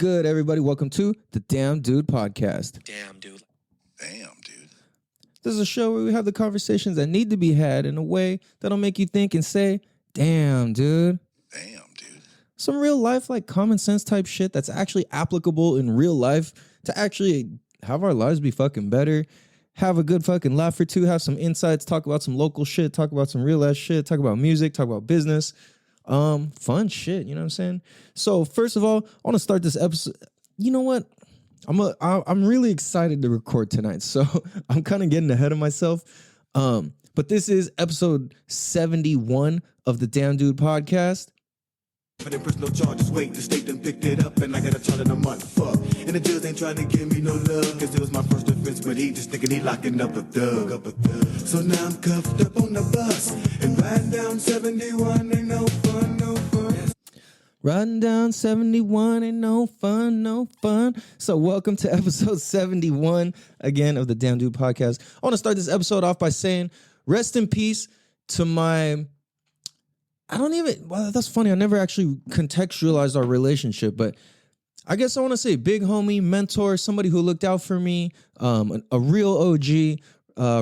good, everybody? Welcome to the Damn Dude Podcast. Damn, dude. This is a show where we have the conversations that need to be had in a way that'll make you think and say, damn, dude. Some real life, like common sense type shit that's actually applicable in real life to actually have our lives be fucking better, have a good fucking laugh or two, have some insights, talk about some local shit, talk about some real ass shit, talk about music, talk about business. Fun shit, you know what I'm saying? So first of all, I want to start this episode. You know what? I'm really excited to record tonight, so I'm kind of getting ahead of myself. But this is episode 71 of the Damn Dude Podcast. But personal charges, wait, the state done picked it up, and I got a charge in a month, fuck. And the judge ain't trying to give me no love, cause it was my first offense, but he just thinking he locking up a thug. So now I'm cuffed up on the bus, and riding down 71 ain't no fun, no fun. Riding down 71 ain't no fun, no fun. So welcome to episode 71, again, of the Damn Dude Podcast. I want to start this episode off by saying, rest in peace to my... Well, that's funny. I never actually contextualized our relationship, but I guess I want to say big homie, mentor, somebody who looked out for me, a real OG,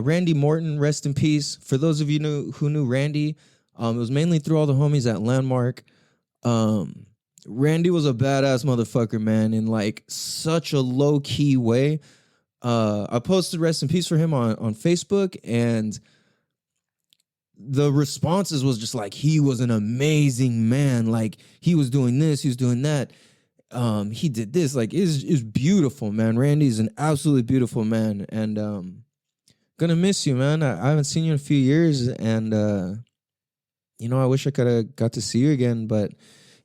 Randy Morton, rest in peace. For those of you who knew Randy, it was mainly through all the homies at Landmark. Randy was a badass motherfucker, man, in like such a low-key way. I posted rest in peace for him on Facebook, and the responses was just like, he was an amazing man. Like, he was doing this, he was doing that. He did this. Like, it's beautiful, man. Randy's an absolutely beautiful man. And gonna miss you, man. I haven't seen you in a few years. And, I wish I could have got to see you again. But,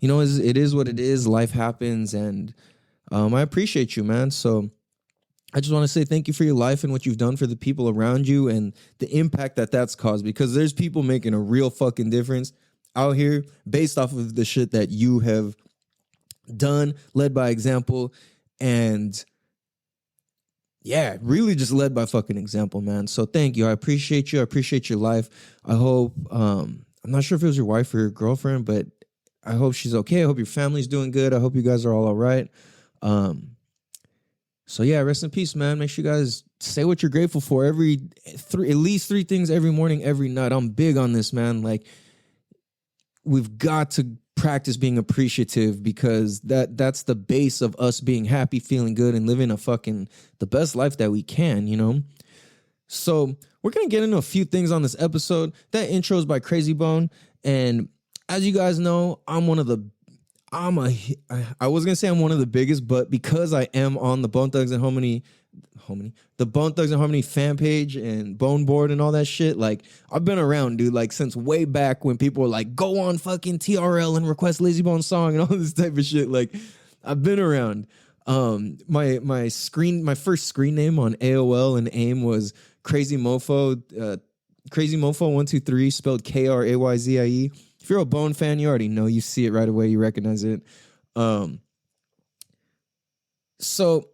it is what it is. Life happens. And I appreciate you, man. So I just want to say thank you for your life and what you've done for the people around you and the impact that that's caused, because there's people making a real fucking difference out here based off of the shit that you have done, led by example, and yeah, really just led by fucking example, man. So thank you. I appreciate you. I appreciate your life. I hope, I'm not sure if it was your wife or your girlfriend, but I hope she's okay. I hope your family's doing good. I hope you guys are all right. So yeah, rest in peace, man. Make sure you guys say what you're grateful for at least three things every morning, every night. I'm big on this, man. Like, we've got to practice being appreciative, because that's the base of us being happy, feeling good, and living the best life that we can, So we're going to get into a few things on this episode. That intro is by Krayzie Bone. And as you guys know, I was gonna say I'm one of the biggest, but because I am on the Bone Thugs and Harmony fan page and Bone Board and all that shit, like, I've been around, dude, like, since way back when people were like, go on fucking TRL and request Lazy Bone song and all this type of shit. Like, I've been around. My first screen name on AOL and AIM was Krayzie Mofo, Krayzie Mofo 123, spelled Krayzie. If you're a Bone fan, you already know. You see it right away. You recognize it. So,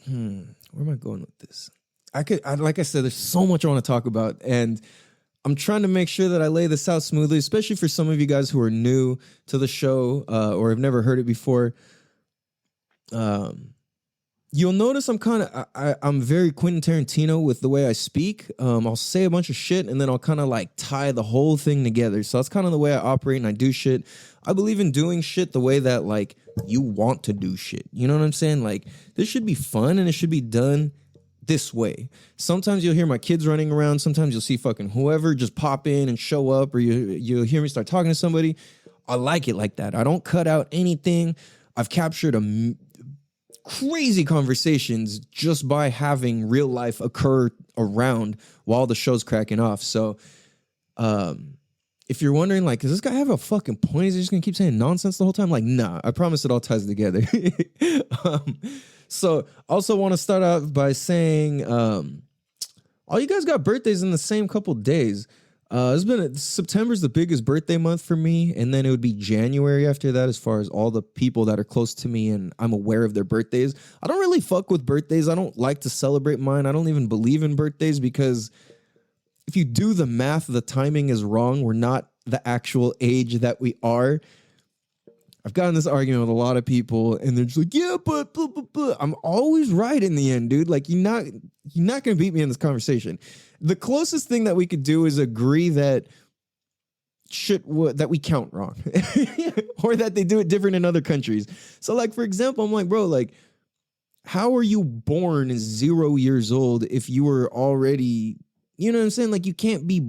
where am I going with this? Like I said, there's so much I want to talk about, and I'm trying to make sure that I lay this out smoothly, especially for some of you guys who are new to the show or have never heard it before. You'll notice I'm very Quentin Tarantino with the way I speak. I'll say a bunch of shit and then I'll kind of like tie the whole thing together. So that's kind of the way I operate and I do shit. I believe in doing shit the way that like you want to do shit. You know what I'm saying? Like, this should be fun and it should be done this way. Sometimes you'll hear my kids running around. Sometimes you'll see fucking whoever just pop in and show up, or you'll hear me start talking to somebody. I like it like that. I don't cut out anything. I've captured crazy conversations just by having real life occur around while the show's cracking off. So if you're wondering, like, does this guy have a fucking point? Is he just gonna keep saying nonsense the whole time? Like, nah, I promise it all ties together. So also want to start out by saying all you guys got birthdays in the same couple days. September's the biggest birthday month for me, and then it would be January after that, as far as all the people that are close to me and I'm aware of their birthdays. I don't really fuck with birthdays. I don't like to celebrate mine. I don't even believe in birthdays, because if you do the math, the timing is wrong. We're not the actual age that we are. I've gotten this argument with a lot of people, and they're just like, yeah, but blah, blah, blah. I'm always right in the end, dude. Like, you're not going to beat me in this conversation. The closest thing that we could do is agree that that we count wrong or that they do it different in other countries. So, like, for example, I'm like, bro, like, how are you born 0 years old if you were already, you know what I'm saying? Like, you can't be,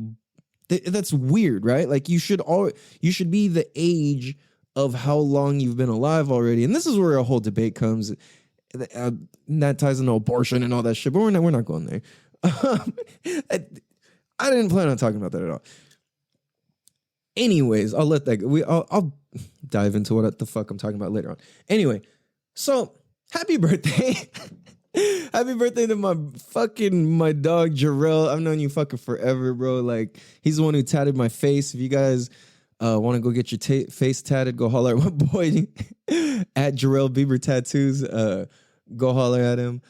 that's weird, right? Like, you should be the age of how long you've been alive already. And this is where a whole debate comes. That ties into abortion and all that shit, but we're not going there. I didn't plan on talking about that at all. Anyways, I'll let that go. I'll dive into what the fuck I'm talking about later on. Anyway, so happy birthday. Happy birthday to my dog Jarrell. I've known you fucking forever, bro. Like, he's the one who tatted my face. If you guys want to go get your face tatted, go holler at my boy at Jarrell Bieber Tattoos. Go holler at him.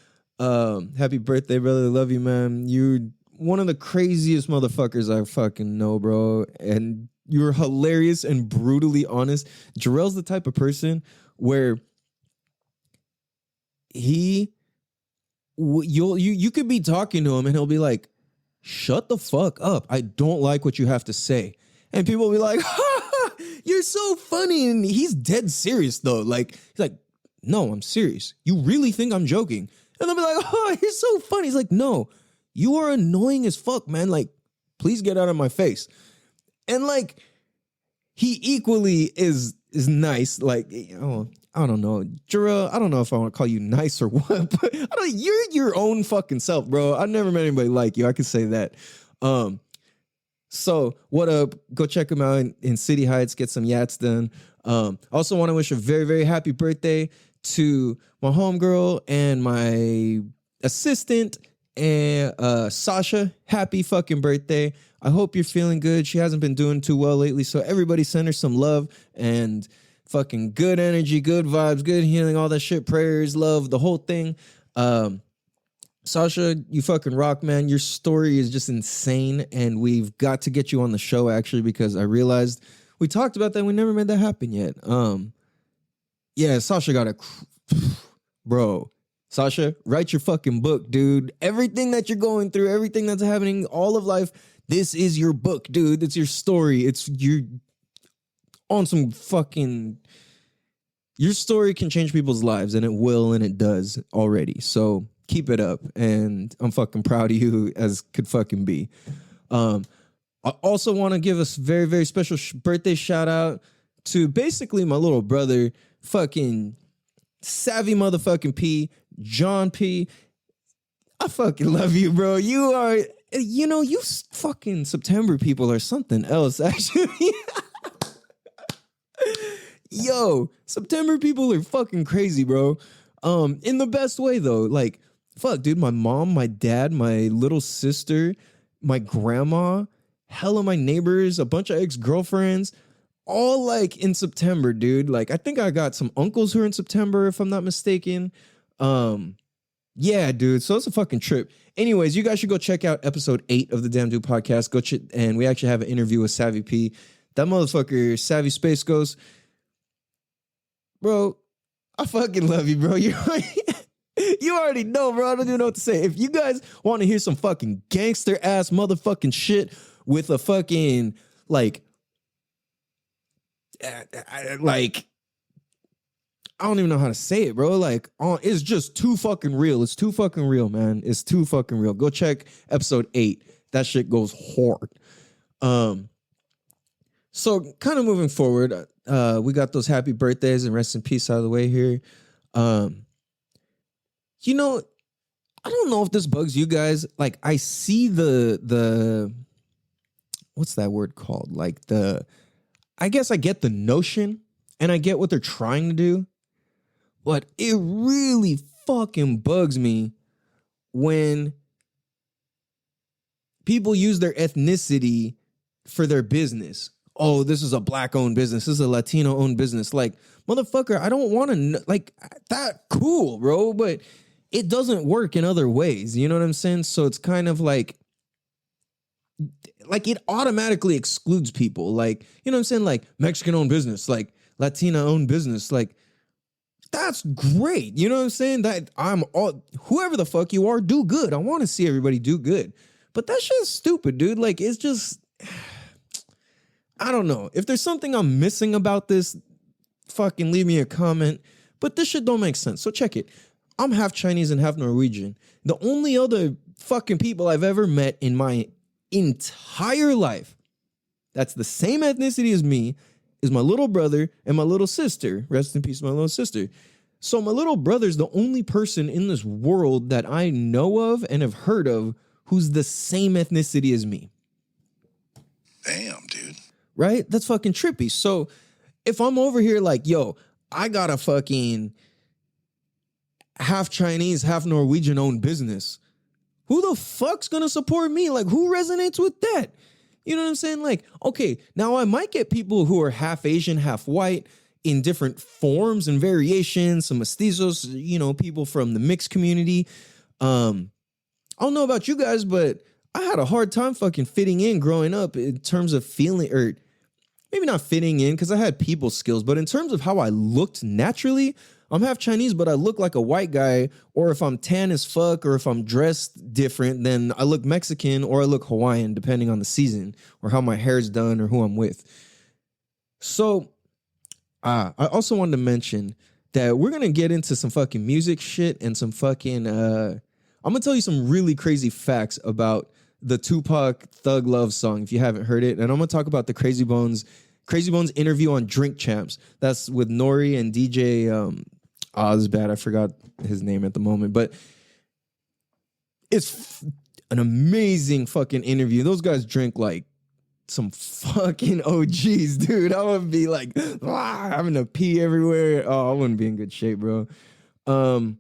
Happy birthday, brother. Love you, man. You're one of the craziest motherfuckers I fucking know, bro. And you're hilarious and brutally honest. Jarrell's the type of person where you could be talking to him and he'll be like, shut the fuck up. I don't like what you have to say. And people will be like, you're so funny. And he's dead serious, though. Like, he's like, no, I'm serious. You really think I'm joking? And they'll be like, oh, you're so funny. He's like, no, you are annoying as fuck, man. Like, please get out of my face. And, like, he equally is nice. Like, oh, I don't know. Jarrell, I don't know if I want to call you nice or what, but you're your own fucking self, bro. I've never met anybody like you. I could say that. So what up? Go check him out in City Heights. Get some yats done. Also want to wish a very, very happy birthday to my homegirl and my assistant and Sasha. Happy fucking birthday. I hope you're feeling good. She hasn't been doing too well lately, so everybody send her some love and fucking good energy, good vibes, good healing, all that shit, prayers, love, the whole thing. Sasha, you fucking rock, man. Your story is just insane, and we've got to get you on the show, actually, because I realized we talked about that. We never made that happen yet. Yeah, Sasha got a... Bro, Sasha, write your fucking book, dude. Everything that you're going through, everything that's happening, all of life, this is your book, dude. It's your story. You're on some fucking... Your story can change people's lives, and it will, and it does already. So keep it up, and I'm fucking proud of you as could fucking be. I also want to give a very, very special birthday shout out to basically my little brother, fucking Savvy motherfucking P, John P. I fucking love you, bro. You are, you fucking September people are something else, actually. Yo, September people are fucking crazy, bro. In the best way, though. Like, fuck, dude, my mom, my dad, my little sister, my grandma, hella my neighbors, a bunch of ex-girlfriends, all like in September, dude. Like, I think I got some uncles who are in September, if I'm not mistaken. Yeah, dude. So it's a fucking trip. Anyways, you guys should go check out episode 8 of the Damn Dude podcast. And we actually have an interview with Savvy P. That motherfucker, Savvy Space Ghost. Bro, I fucking love you, bro. You already know, bro. I don't even know what to say. If you guys want to hear some fucking gangster ass motherfucking shit with a fucking like I don't even know how to say it, bro. Like, it's just too fucking real. It's too fucking real, man. It's too fucking real. Go check episode 8. That shit goes hard. So kind of moving forward, we got those happy birthdays and rest in peace out of the way here. I don't know if this bugs you guys. Like, I see the what's that word called? Like I guess I get the notion and I get what they're trying to do, but it really fucking bugs me when people use their ethnicity for their business. Oh, this is a black-owned business. This is a Latino-owned business. Like, motherfucker, I don't want to, like, that cool, bro, but it doesn't work in other ways. You know what I'm saying? So it's kind of like it automatically excludes people. Like, you know what I'm saying? Like, Mexican-owned business. Like, Latina owned business. Like, that's great. You know what I'm saying? That whoever the fuck you are, do good. I want to see everybody do good. But that shit's stupid, dude. Like, it's just, I don't know. If there's something I'm missing about this, fucking leave me a comment. But this shit don't make sense. So check it. I'm half Chinese and half Norwegian. The only other fucking people I've ever met in my entire life that's the same ethnicity as me is my little brother and my little sister. Rest in peace, my little sister. So my little brother's the only person in this world that I know of and have heard of who's the same ethnicity as me. Damn, dude. Right? That's fucking trippy. So if I'm over here like, yo, I got a fucking half Chinese, half Norwegian owned business, who the fuck's gonna support me? Like, who resonates with that? You know what I'm saying? Like, okay, now I might get people who are half Asian, half white in different forms and variations, some mestizos, you know, people from the mixed community. I don't know about you guys, but I had a hard time fucking fitting in growing up in terms of feeling, or maybe not fitting in because I had people skills, but in terms of how I looked naturally, I'm half Chinese, but I look like a white guy, or if I'm tan as fuck, or if I'm dressed different, then I look Mexican or I look Hawaiian, depending on the season or how my hair's done or who I'm with. So I also wanted to mention that we're going to get into some fucking music shit and some fucking, I'm going to tell you some really crazy facts about the Tupac Thug Love song, if you haven't heard it. And I'm going to talk about the Krayzie Bones interview on Drink Champs. That's with Nori and DJ Ozbad. I forgot his name at the moment, but it's an amazing fucking interview. Those guys drink like some fucking OGs, dude. I would be like having to pee everywhere. Oh, I wouldn't be in good shape, bro. And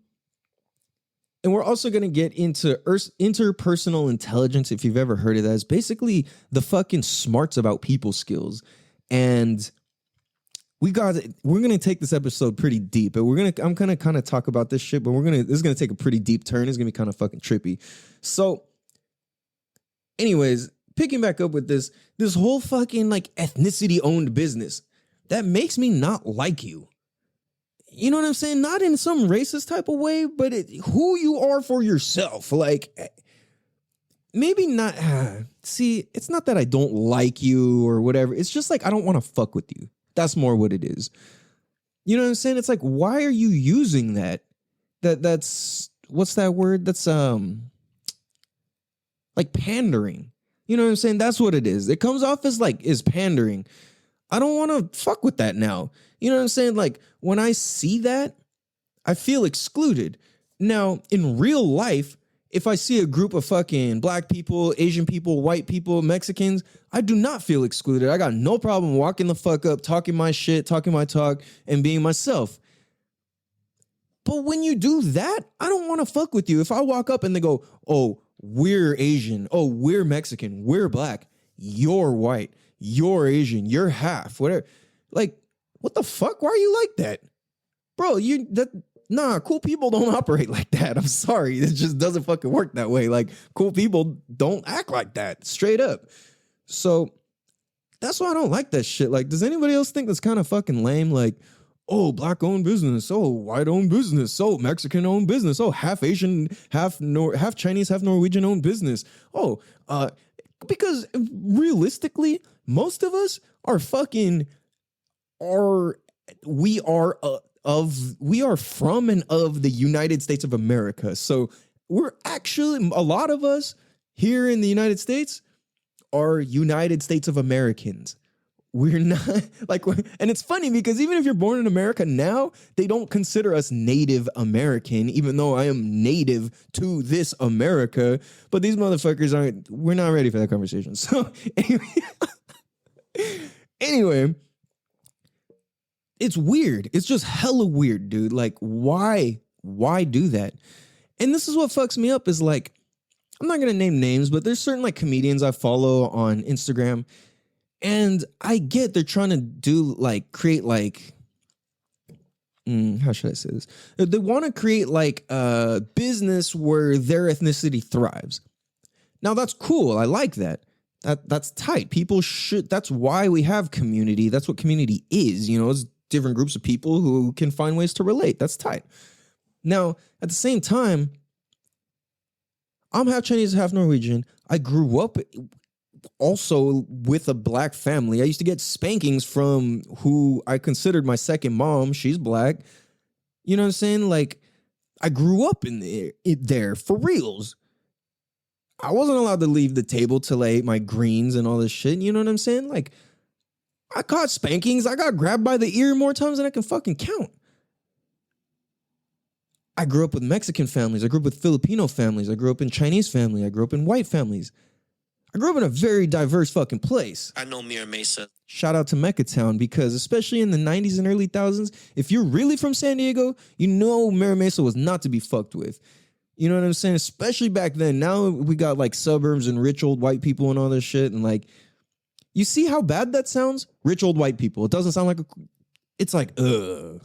we're also going to get into interpersonal intelligence. If you've ever heard of that, it's basically the fucking smarts about people skills. And we're going to take this episode pretty deep, but I'm going to kind of talk about this shit, but this is going to take a pretty deep turn. It's going to be kind of fucking trippy. So anyways, picking back up with this whole fucking like ethnicity owned business that makes me not like you. You know what I'm saying? Not in some racist type of way, but who you are for yourself. Like, maybe not. See, it's not that I don't like you or whatever. It's just like I don't want to fuck with you. That's more what it is. You know what I'm saying? It's like, why are you using that? That's what's that word? That's like pandering. You know what I'm saying? That's what it is. It comes off as like is pandering. I don't want to fuck with that now. You know what I'm saying? Like when I see that, I feel excluded. Now, in real life, if I see a group of fucking black people, Asian people, white people, Mexicans, I do not feel excluded. I got no problem walking the fuck up, talking my shit, talking my talk, and being myself. But when you do that, I don't want to fuck with you. If I walk up and they go, oh, we're Asian, oh, we're Mexican, we're black, you're white, you're Asian, you're half, whatever. Like, what the fuck? Why are you like that? Bro, nah, cool people don't operate like that. I'm sorry. It just doesn't fucking work that way. Like, cool people don't act like that, straight up. So that's why I don't like that shit. Like, does anybody else think that's kind of fucking lame? Like, oh, black owned business. Oh, white owned business. Oh, Mexican owned business. Oh, half Asian, half Chinese, half Norwegian owned business. Oh, because realistically, most of us are we are from and of the United States of America. So we're actually, a lot of us here in the United States are United States of Americans. We're not like, and it's funny because even if you're born in America now, they don't consider us Native American, even though I am native to this America. But these motherfuckers we're not ready for that conversation. So anyway, it's weird. It's just hella weird, dude. Like, why do that? And this is what fucks me up is like, I'm not going to name names, but there's certain like comedians I follow on Instagram. And I get they're trying to create like, how should I say this? They want to create like a business where their ethnicity thrives. Now that's cool. I like that. That's tight. People should, that's why we have community. That's what community is, you know, it's different groups of people who can find ways to relate. That's tight. Now, at the same time, I'm half Chinese, half Norwegian. I grew up also with a black family. I used to get spankings from who I considered my second mom. She's black. You know what I'm saying? Like, I grew up in there for reals. I wasn't allowed to leave the table till I ate my greens and all this shit. You know what I'm saying? Like, I caught spankings. I got grabbed by the ear more times than I can fucking count. I grew up with Mexican families. I grew up with Filipino families. I grew up in Chinese family. I grew up in white families. I grew up in a very diverse fucking place. I know Mira Mesa. Shout out to Mecca Town, because especially in the 90s and early thousands, if you're really from San Diego, you know Mira Mesa was not to be fucked with. You know what I'm saying? Especially back then. Now we got like suburbs and rich old white people and all this shit. And like, you see how bad that sounds? Rich old white people. It doesn't sound like it's like, ugh.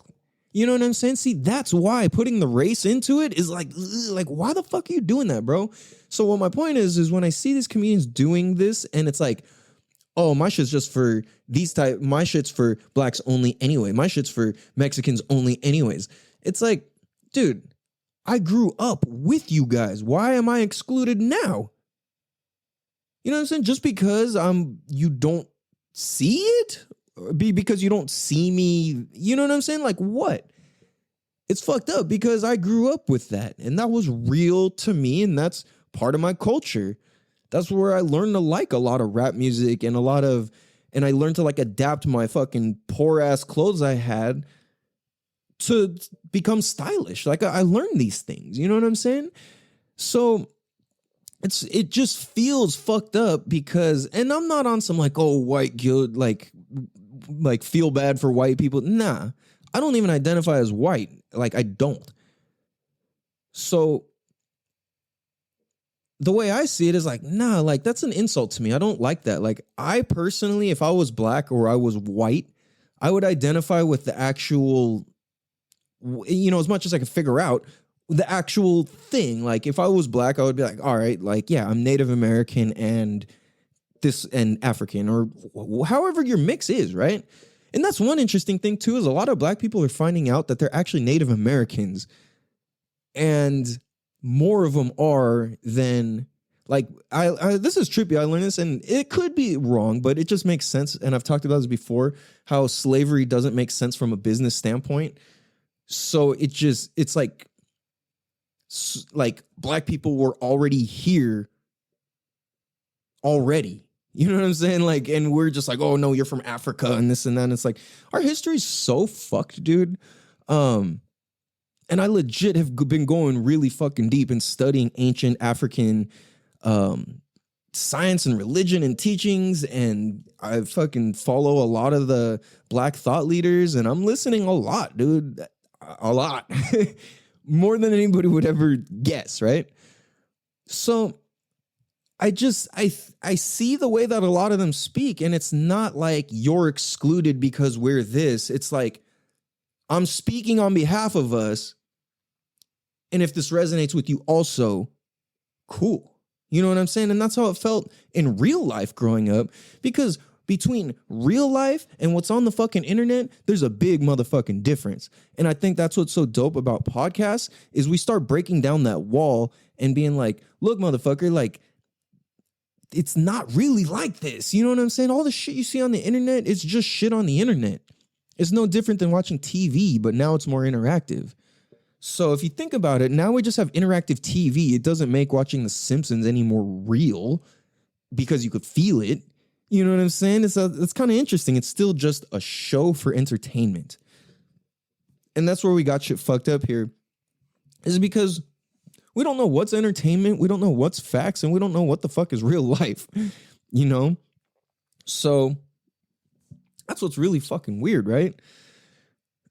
You know what I'm saying? See, that's why putting the race into it is like, ugh, like, why the fuck are you doing that, bro? So what my point is when I see these comedians doing this and it's like, oh, my shit's just for these type, my shit's for blacks only anyway. My shit's for Mexicans only anyways. It's like, dude, I grew up with you guys. Why am I excluded now? You know what I'm saying? Just because you don't see it? Because you don't see me, you know what I'm saying? Like, what? It's fucked up because I grew up with that, and that was real to me, and that's part of my culture. That's where I learned to like a lot of rap music and and I learned to like adapt my fucking poor ass clothes I had to become stylish. Like, I learned these things, you know what I'm saying? So it just feels fucked up because, and I'm not on some like, oh, white guilt, like feel bad for white people. Nah, I don't even identify as white. Like, I don't. So the way I see it is like, nah, like that's an insult to me. I don't like that. Like, I personally, if I was black or I was white, I would identify with the actual, you know, as much as I can figure out the actual thing. Like, if I was black, I would be like, all right, like, yeah, I'm Native American and African, or however your mix is, right? And that's one interesting thing too, is a lot of black people are finding out that they're actually Native Americans, and more of them are than like I this is trippy. I learned this, and it could be wrong, but it just makes sense. And I've talked about this before, how slavery doesn't make sense from a business standpoint. So it's like black people were already here already. You know what I'm saying? Like, and we're just like, oh no, you're from Africa and this and that. And it's like, our history's so fucked, dude. And I legit have been going really fucking deep and studying ancient African science and religion and teachings. And I fucking follow a lot of the black thought leaders, and I'm listening a lot, dude. A lot. More than anybody would ever guess, right? So I see the way that a lot of them speak, and it's not like you're excluded because we're this. It's like, I'm speaking on behalf of us, and if this resonates with you also, cool. You know what I'm saying? And that's how it felt in real life growing up, because between real life and what's on the fucking internet, there's a big motherfucking difference. And I think that's what's so dope about podcasts, is we start breaking down that wall and being like, look, motherfucker, like, it's not really like this. You know what I'm saying? All the shit you see on the internet, it's just shit on the internet. It's no different than watching TV, but now it's more interactive. So if you think about it, now we just have interactive TV. It doesn't make watching The Simpsons any more real because you could feel it. You know what I'm saying? It's kind of interesting. It's still just a show for entertainment. And that's where we got shit fucked up here, is because we don't know what's entertainment, we don't know what's facts, and we don't know what the fuck is real life, you know? So that's what's really fucking weird, right?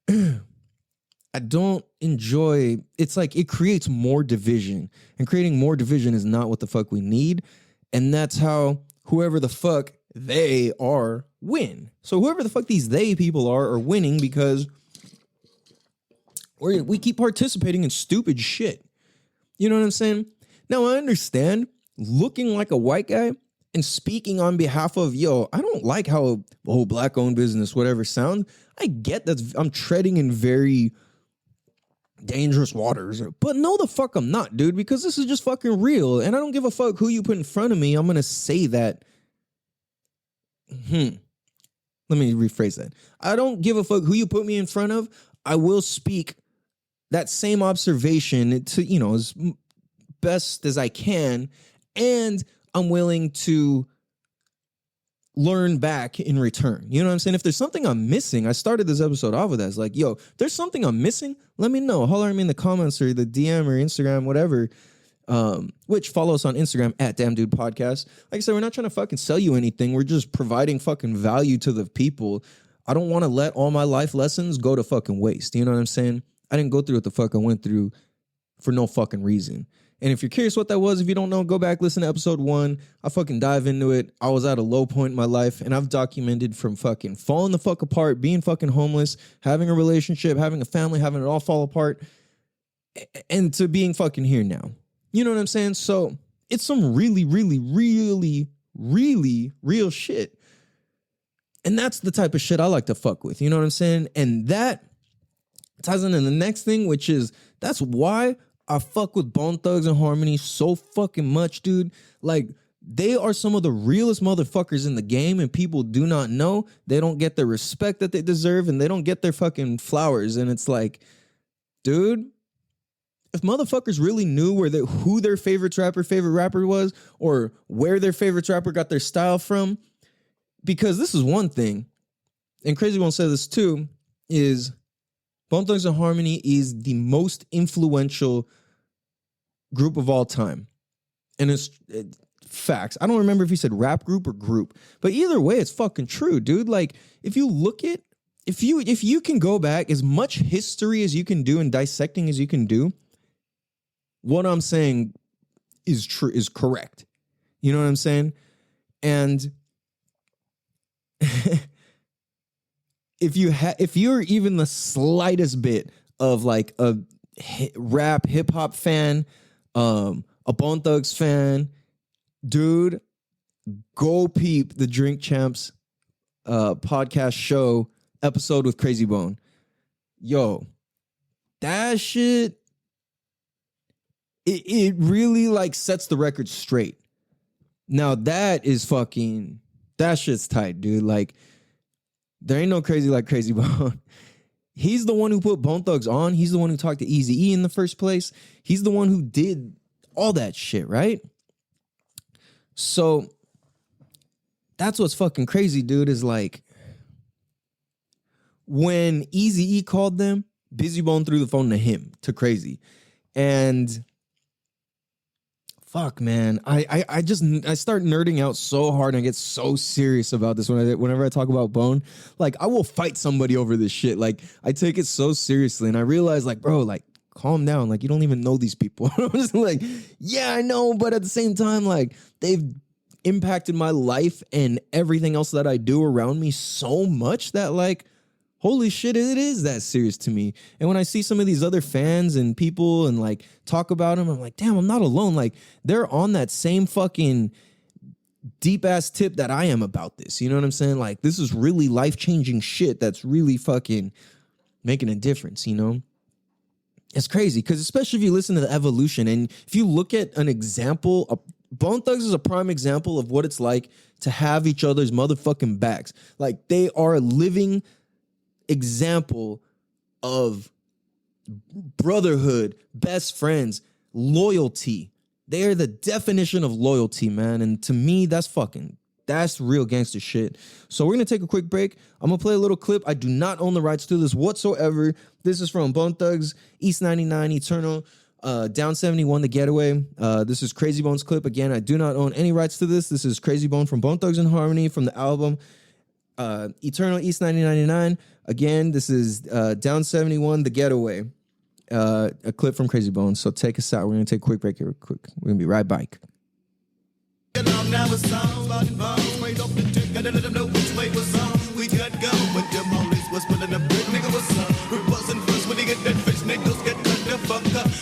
I don't enjoy, it's like it creates more division, and creating more division is not what the fuck we need. And that's how whoever the fuck they are win. So whoever the fuck these they people are winning because we keep participating in stupid shit. You know what I'm saying? Now, I understand looking like a white guy and speaking on behalf of, I don't like how black owned business, whatever sound. I get that I'm treading in very dangerous waters, but no, the fuck I'm not, dude, because this is just fucking real. And I don't give a fuck who you put in front of me. I'm going to say that. Let me rephrase that. I don't give a fuck who you put me in front of. I will speak that same observation to, as best as I can. And I'm willing to learn back in return. You know what I'm saying? If there's something I'm missing, I started this episode off with that. It's like, if there's something I'm missing, let me know. Holler at me in the comments or the DM or Instagram, whatever. Which follow us on Instagram at Damn Dude Podcast. Like I said, we're not trying to fucking sell you anything. We're just providing fucking value to the people. I don't want to let all my life lessons go to fucking waste. You know what I'm saying? I didn't go through what the fuck I went through for no fucking reason. And if you're curious what that was, if you don't know, go back, listen to episode 1. I fucking dive into it. I was at a low point in my life, and I've documented from fucking falling the fuck apart, being fucking homeless, having a relationship, having a family, having it all fall apart, and to being fucking here now. You know what I'm saying? So it's some really, really, really, really real shit. And that's the type of shit I like to fuck with. You know what I'm saying? And that ties into the next thing, which is that's why I fuck with Bone Thugs and Harmony so fucking much, dude. Like, they are some of the realest motherfuckers in the game, and people do not know. They don't get the respect that they deserve, and they don't get their fucking flowers. And it's like, dude, if motherfuckers really knew who their favorite rapper was, or where their favorite rapper got their style from, because this is one thing, and Krayzie won't say this too, is Bone Thugs and Harmony is the most influential group of all time. And it's facts. I don't remember if he said rap group or group, but either way, it's fucking true, dude. Like, if you look at, if you can go back as much history as you can do and dissecting as you can do, what I'm saying is true, is correct. You know what I'm saying? And if you're even the slightest bit of like a rap hip hop fan, a Bone Thugs fan, dude, go peep the Drink Champs podcast show episode with Krayzie Bone. Yo, that shit, it really like sets the record straight. Now that shit's tight, dude. Like, there ain't no crazy like Krayzie Bone. He's the one who put Bone Thugs on. He's the one who talked to Eazy-E in the first place. He's the one who did all that shit, right? So that's what's fucking crazy, dude, is like, when Eazy-E called them, Bizzy Bone threw the phone to him, to Krayzie. And fuck, man, I start nerding out so hard and I get so serious about this whenever I talk about Bone. Like, I will fight somebody over this shit. Like, I take it so seriously, and I realize, like, bro, like, calm down. Like, you don't even know these people. I'm just like, yeah, I know, but at the same time, like, they've impacted my life and everything else that I do around me so much that, like, holy shit, it is that serious to me. And when I see some of these other fans and people and like talk about them, I'm like, damn, I'm not alone. Like, they're on that same fucking deep ass tip that I am about this. You know what I'm saying? Like, this is really life-changing shit that's really fucking making a difference, you know? It's crazy, because especially if you listen to the evolution and if you look at an example, Bone Thugs is a prime example of what it's like to have each other's motherfucking backs. Like, they are a living example of brotherhood, best friends, loyalty. They are the definition of loyalty, man. And to me, that's real gangster shit. So we're going to take a quick break. I'm going to play a little clip. I do not own the rights to this whatsoever. This is from Bone Thugs, East 99, Eternal, Down 71, The Getaway. This is Krayzie Bone's clip. Again, I do not own any rights to this. This is Krayzie Bone from Bone Thugs and Harmony from the album Eternal, East 1999. Again, this is Down 71, The Getaway. A clip from Krayzie Bone. So take us out. We're going to take a quick break here real quick. We're going to be right back.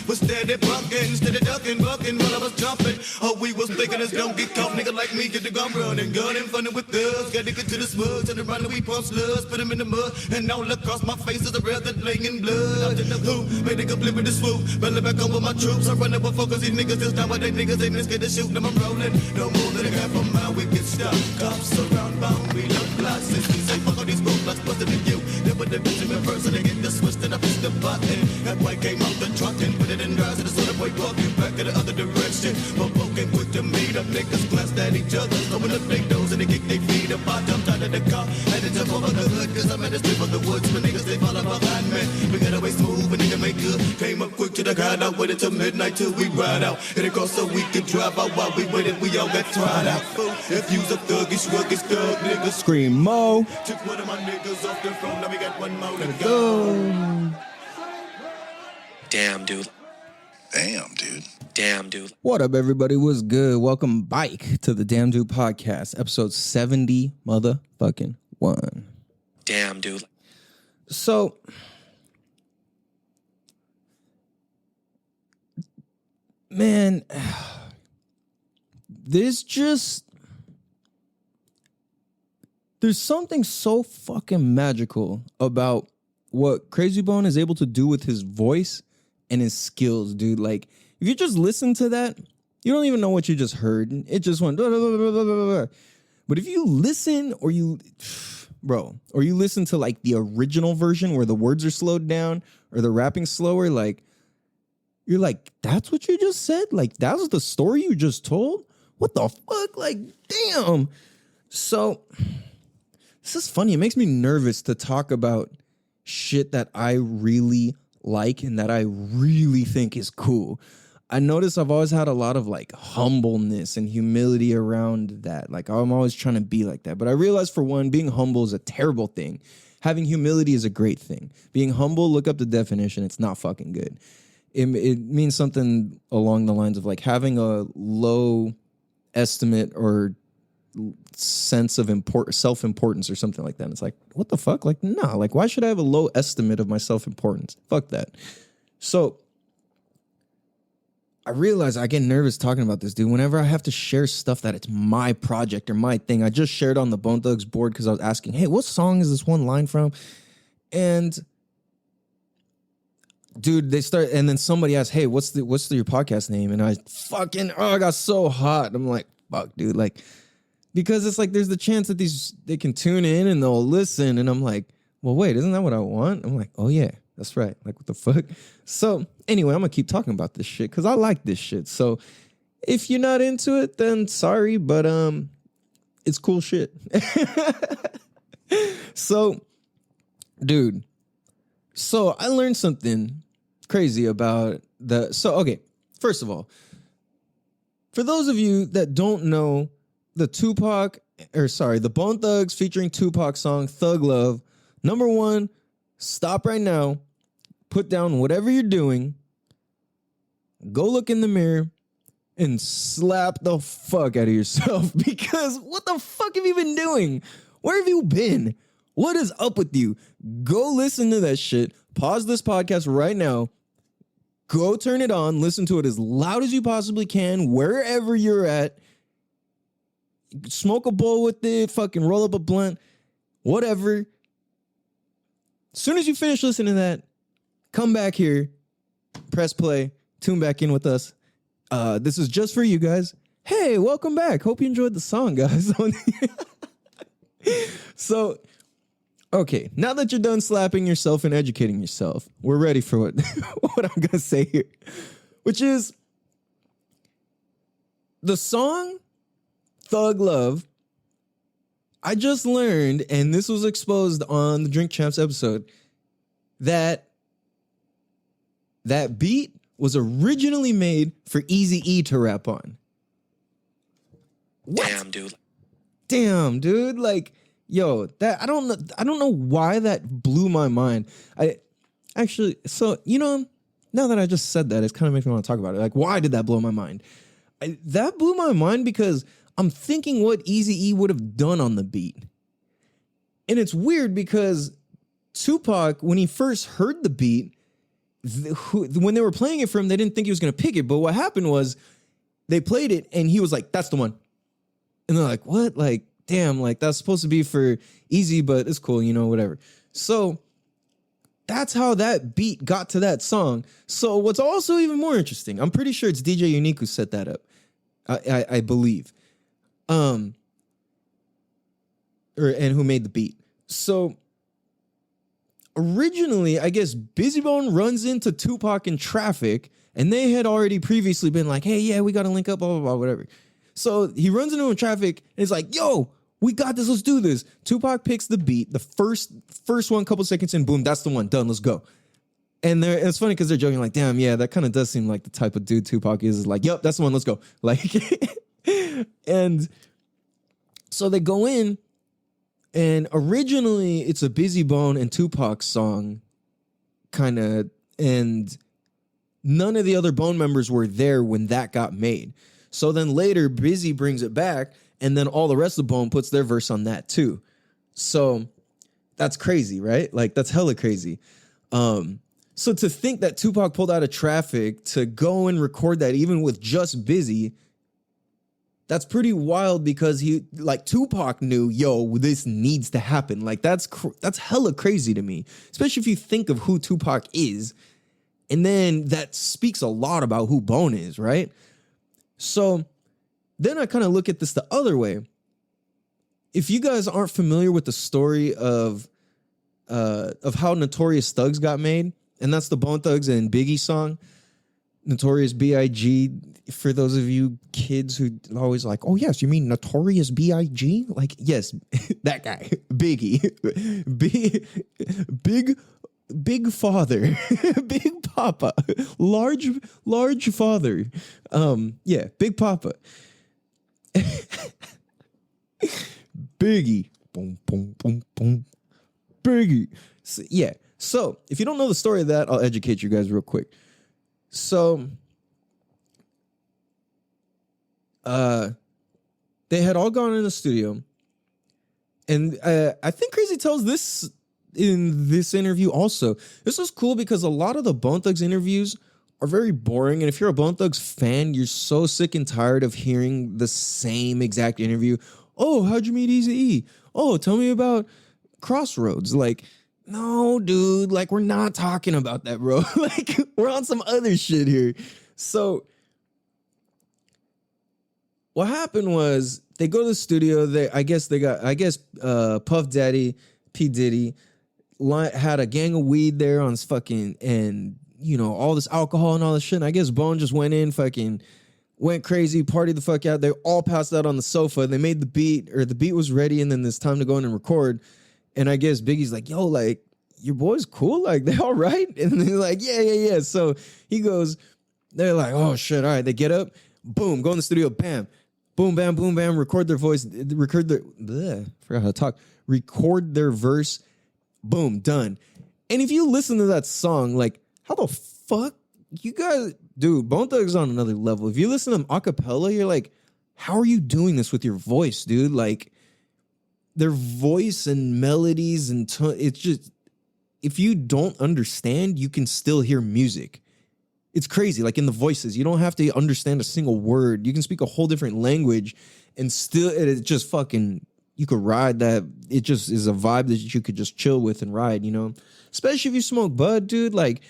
Was steady bucking, steady ducking, bucking while I was jumping. Oh, we was thinking it's don't get caught, nigga like me, get the gun running, gunning, funny with thugs. Got to get to the smug, turn around and we pump slugs, put them in the mud, and all across my face is a red that laying in blood. I'm in the hoop, made a complete with the swoop, belly back on with my troops. I run up with focus, these niggas just down, but they niggas ain't scared to shoot them. I'm rolling, no more than a half a mile, we get stuck. Cops around, bound, we look like since we say fuck all these roadblocks, busted in you. Never the bitch in reverse, and they get the switch, and I push the button. That white came out the truck and put it in drives, and the sort of boy walking back in the other direction. But walking quick to meet up, niggas glanced at each other, throwing up their nose and they kick their feet up. I jumped out of the car, had to jump over the hood, cause I'm at the strip of the woods. But niggas, they follow behind me. We got away smooth, and nigga make good. Came up quick to the crowd, I waited till midnight till we ride out. Hit it across so we could drive out while we waited, we all got tried out. If you's a thuggish, ruggish thug, niggas Scream Mo. took one of my niggas off the throne, now we got one more to go. Damn, dude. Damn, dude. Damn, dude. What up, everybody? What's good? Welcome back to the Damn Dude Podcast, episode 70 motherfucking 1. Damn, dude. So, man, there's something so fucking magical about what Krayzie Bone is able to do with his voice and his skills, dude. Like, if you just listen to that, you don't even know what you just heard. It just went blah, blah, blah, blah, blah, blah, blah. But if you listen or you listen to like the original version where the words are slowed down or the rapping slower, like, you're like, that's what you just said? Like, that was the story you just told? What the fuck? Like, damn. So, this is funny. It makes me nervous to talk about shit that I really like and that I really think is cool. I notice I've always had a lot of like humbleness and humility around that. Like, I'm always trying to be like that. But I realize, for one, being humble is a terrible thing. Having humility is a great thing. Being humble, look up the definition. It's not fucking good. It means something along the lines of like having a low estimate or sense of self-importance or something like that. And it's like, what the fuck? Like, nah, like, why should I have a low estimate of my self-importance? Fuck that. So I realize I get nervous talking about this, dude. Whenever I have to share stuff that it's my project or my thing. I just shared on the Bone Thugs board because I was asking, hey, what song is this one line from? And dude, and then somebody asked, hey, what's your podcast name? And I got so hot. I'm like, fuck, dude. Like, because it's like, there's the chance that they can tune in and they'll listen. And I'm like, well, wait, isn't that what I want? I'm like, oh yeah, that's right. Like, what the fuck? So anyway, I'm gonna keep talking about this shit because I like this shit. So if you're not into it, then sorry, but it's cool shit. So, dude, so I learned something crazy about okay, first of all, for those of you that don't know the Bone Thugs featuring Tupac song, Thug Love, number one, stop right now, put down whatever you're doing, go look in the mirror, and slap the fuck out of yourself, because what the fuck have you been doing? Where have you been? What is up with you? Go listen to that shit. Pause this podcast right now. Go turn it on. Listen to it as loud as you possibly can, wherever you're at. Smoke a bowl with it. Fucking roll up a blunt. Whatever. As soon as you finish listening to that, come back here. Press play. Tune back in with us. This is just for you guys. Hey, welcome back. Hope you enjoyed the song, guys. So, okay, now that you're done slapping yourself and educating yourself, we're ready for what I'm going to say here, which is the song Thug Love. I just learned, and this was exposed on the Drink Champs episode, that beat was originally made for Eazy-E to rap on. What? Damn, dude. Like, yo, that I don't know why that blew my mind. Now that I just said that, it kind of makes me want to talk about it. Like, why did that blow my mind? That blew my mind because I'm thinking what Eazy-E would have done on the beat. And it's weird because Tupac, when he first heard the beat, when they were playing it for him, they didn't think he was going to pick it. But what happened was they played it and he was like, that's the one. And they're like, what? Like, damn, like that's supposed to be for Easy, but it's cool, you know, whatever. So that's how that beat got to that song. So what's also even more interesting, I'm pretty sure it's DJ Unique who set that up. I believe. And who made the beat. So originally, I guess Busy Bone runs into Tupac in traffic, and they had already previously been like, hey, yeah, we got to link up, blah, blah, blah, whatever. So he runs into him in traffic, and he's like, yo, we got this, let's do this. Tupac picks the beat, the first one, couple seconds in, boom, that's the one, done, let's go. And it's funny because they're joking like, damn, yeah, that kind of does seem like the type of dude Tupac is like, yep, that's the one, let's go. Like, and so they go in, and originally it's a Busy Bone and Tupac song, kind of, and none of the other Bone members were there when that got made. So then later, Busy brings it back, and then all the rest of Bone puts their verse on that too. So that's crazy, right? Like, that's hella crazy. So to think that Tupac pulled out of traffic to go and record that even with just Busy, that's pretty wild because Tupac knew, yo, this needs to happen. Like, that's hella crazy to me, especially if you think of who Tupac is. And then that speaks a lot about who Bone is, right? So then I kind of look at this the other way. If you guys aren't familiar with the story of how Notorious Thugs got made, and that's the Bone Thugs and Biggie song, Notorious B.I.G. For those of you kids who always like, oh yes, you mean Notorious B.I.G.? Like, yes, that guy, Biggie, big father, big papa, large father. Yeah, Big Papa. Biggie, boom, boom, boom, boom, Biggie. So, yeah. So if you don't know the story of that, I'll educate you guys real quick. So, they had all gone in the studio, and I think Krayzie tells this in this interview also. This was cool because a lot of the Bone Thugs interviews are very boring, and if you're a Bone Thugs fan, you're so sick and tired of hearing the same exact interview. Oh, how'd you meet Eazy-E? Oh, tell me about Crossroads. Like, no, dude, like, we're not talking about that, bro. Like, we're on some other shit here. So what happened was they go to the studio. I guess Puff Daddy, P. Diddy had a gang of weed there on his fucking, and, you know, all this alcohol and all this shit. And I guess Bone just went in, fucking went crazy, partied the fuck out. They all passed out on the sofa. They made the beat, or the beat was ready, and then it's time to go in and record. And I guess Biggie's like, yo, like, your boys cool? Like, they all right? And they're like, yeah. So he goes, they're like, oh, shit, all right. They get up, boom, go in the studio, bam, boom, bam, boom, bam, record their voice, forgot how to talk, record their verse, boom, done. And if you listen to that song, like, how the fuck you guys, dude, Bone Thugs on another level. If you listen to them a cappella, you're like, how are you doing this with your voice, dude? Like, their voice and melodies and it's just, if you don't understand, you can still hear music. It's crazy. Like, in the voices, you don't have to understand a single word. You can speak a whole different language and still, it just fucking, you could ride that. It just is a vibe that you could just chill with and ride, you know? Especially if you smoke bud, dude. Like,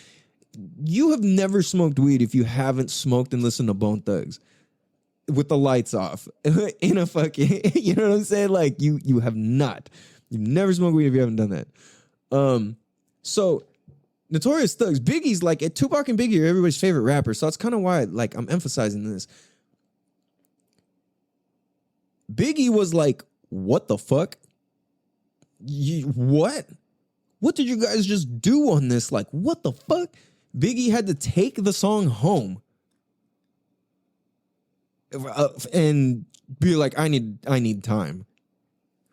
you have never smoked weed if you haven't smoked and listened to Bone Thugs with the lights off in a fucking, you know what I'm saying? Like, you have not. You've never smoked weed if you haven't done that. So Notorious Thugs, Biggie's like, Tupac and Biggie are everybody's favorite rapper. So that's kind of why, like, I'm emphasizing this. Biggie was like, what the fuck? What? What did you guys just do on this? Like, what the fuck? Biggie had to take the song home and be like, I need time,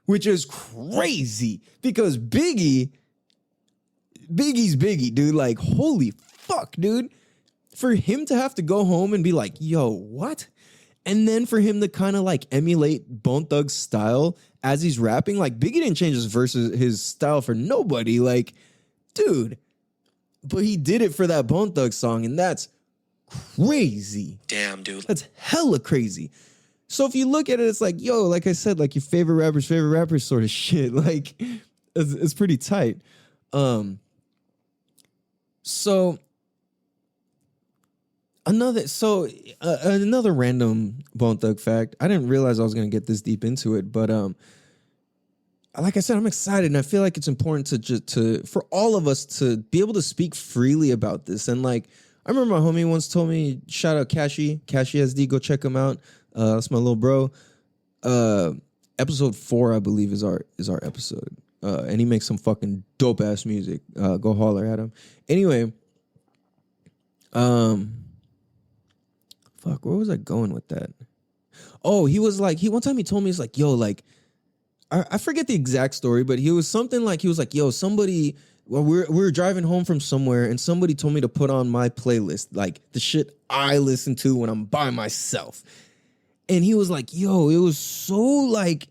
which is crazy because Biggie's Biggie, dude. Like, holy fuck, dude. For him to have to go home and be like, yo, what? And then for him to kind of like emulate Bone Thugs style as he's rapping, like, Biggie didn't change his verses, his style for nobody. Like, dude, but he did it for that Bone Thugs song, and that's crazy. Damn, dude. That's hella crazy. So if you look at it, it's like, yo, like I said, like your favorite rappers sort of shit. Like, it's pretty tight. So another random Bone Thug fact. I didn't realize I was gonna get this deep into it, but like I said, I'm excited, and I feel like it's important for all of us to be able to speak freely about this. And like, I remember my homie once told me, shout out Kashi SD, go check him out. That's my little bro. Episode 4, I believe, is our episode. And he makes some fucking dope ass music. Go holler at him. Anyway, fuck, where was I going with that? Oh, he was like, one time he told me, he's like, yo, like, I forget the exact story, but he was something like, he was like, yo, somebody, well, we were driving home from somewhere, and somebody told me to put on my playlist, like the shit I listen to when I'm by myself. And he was like, yo, it was so like,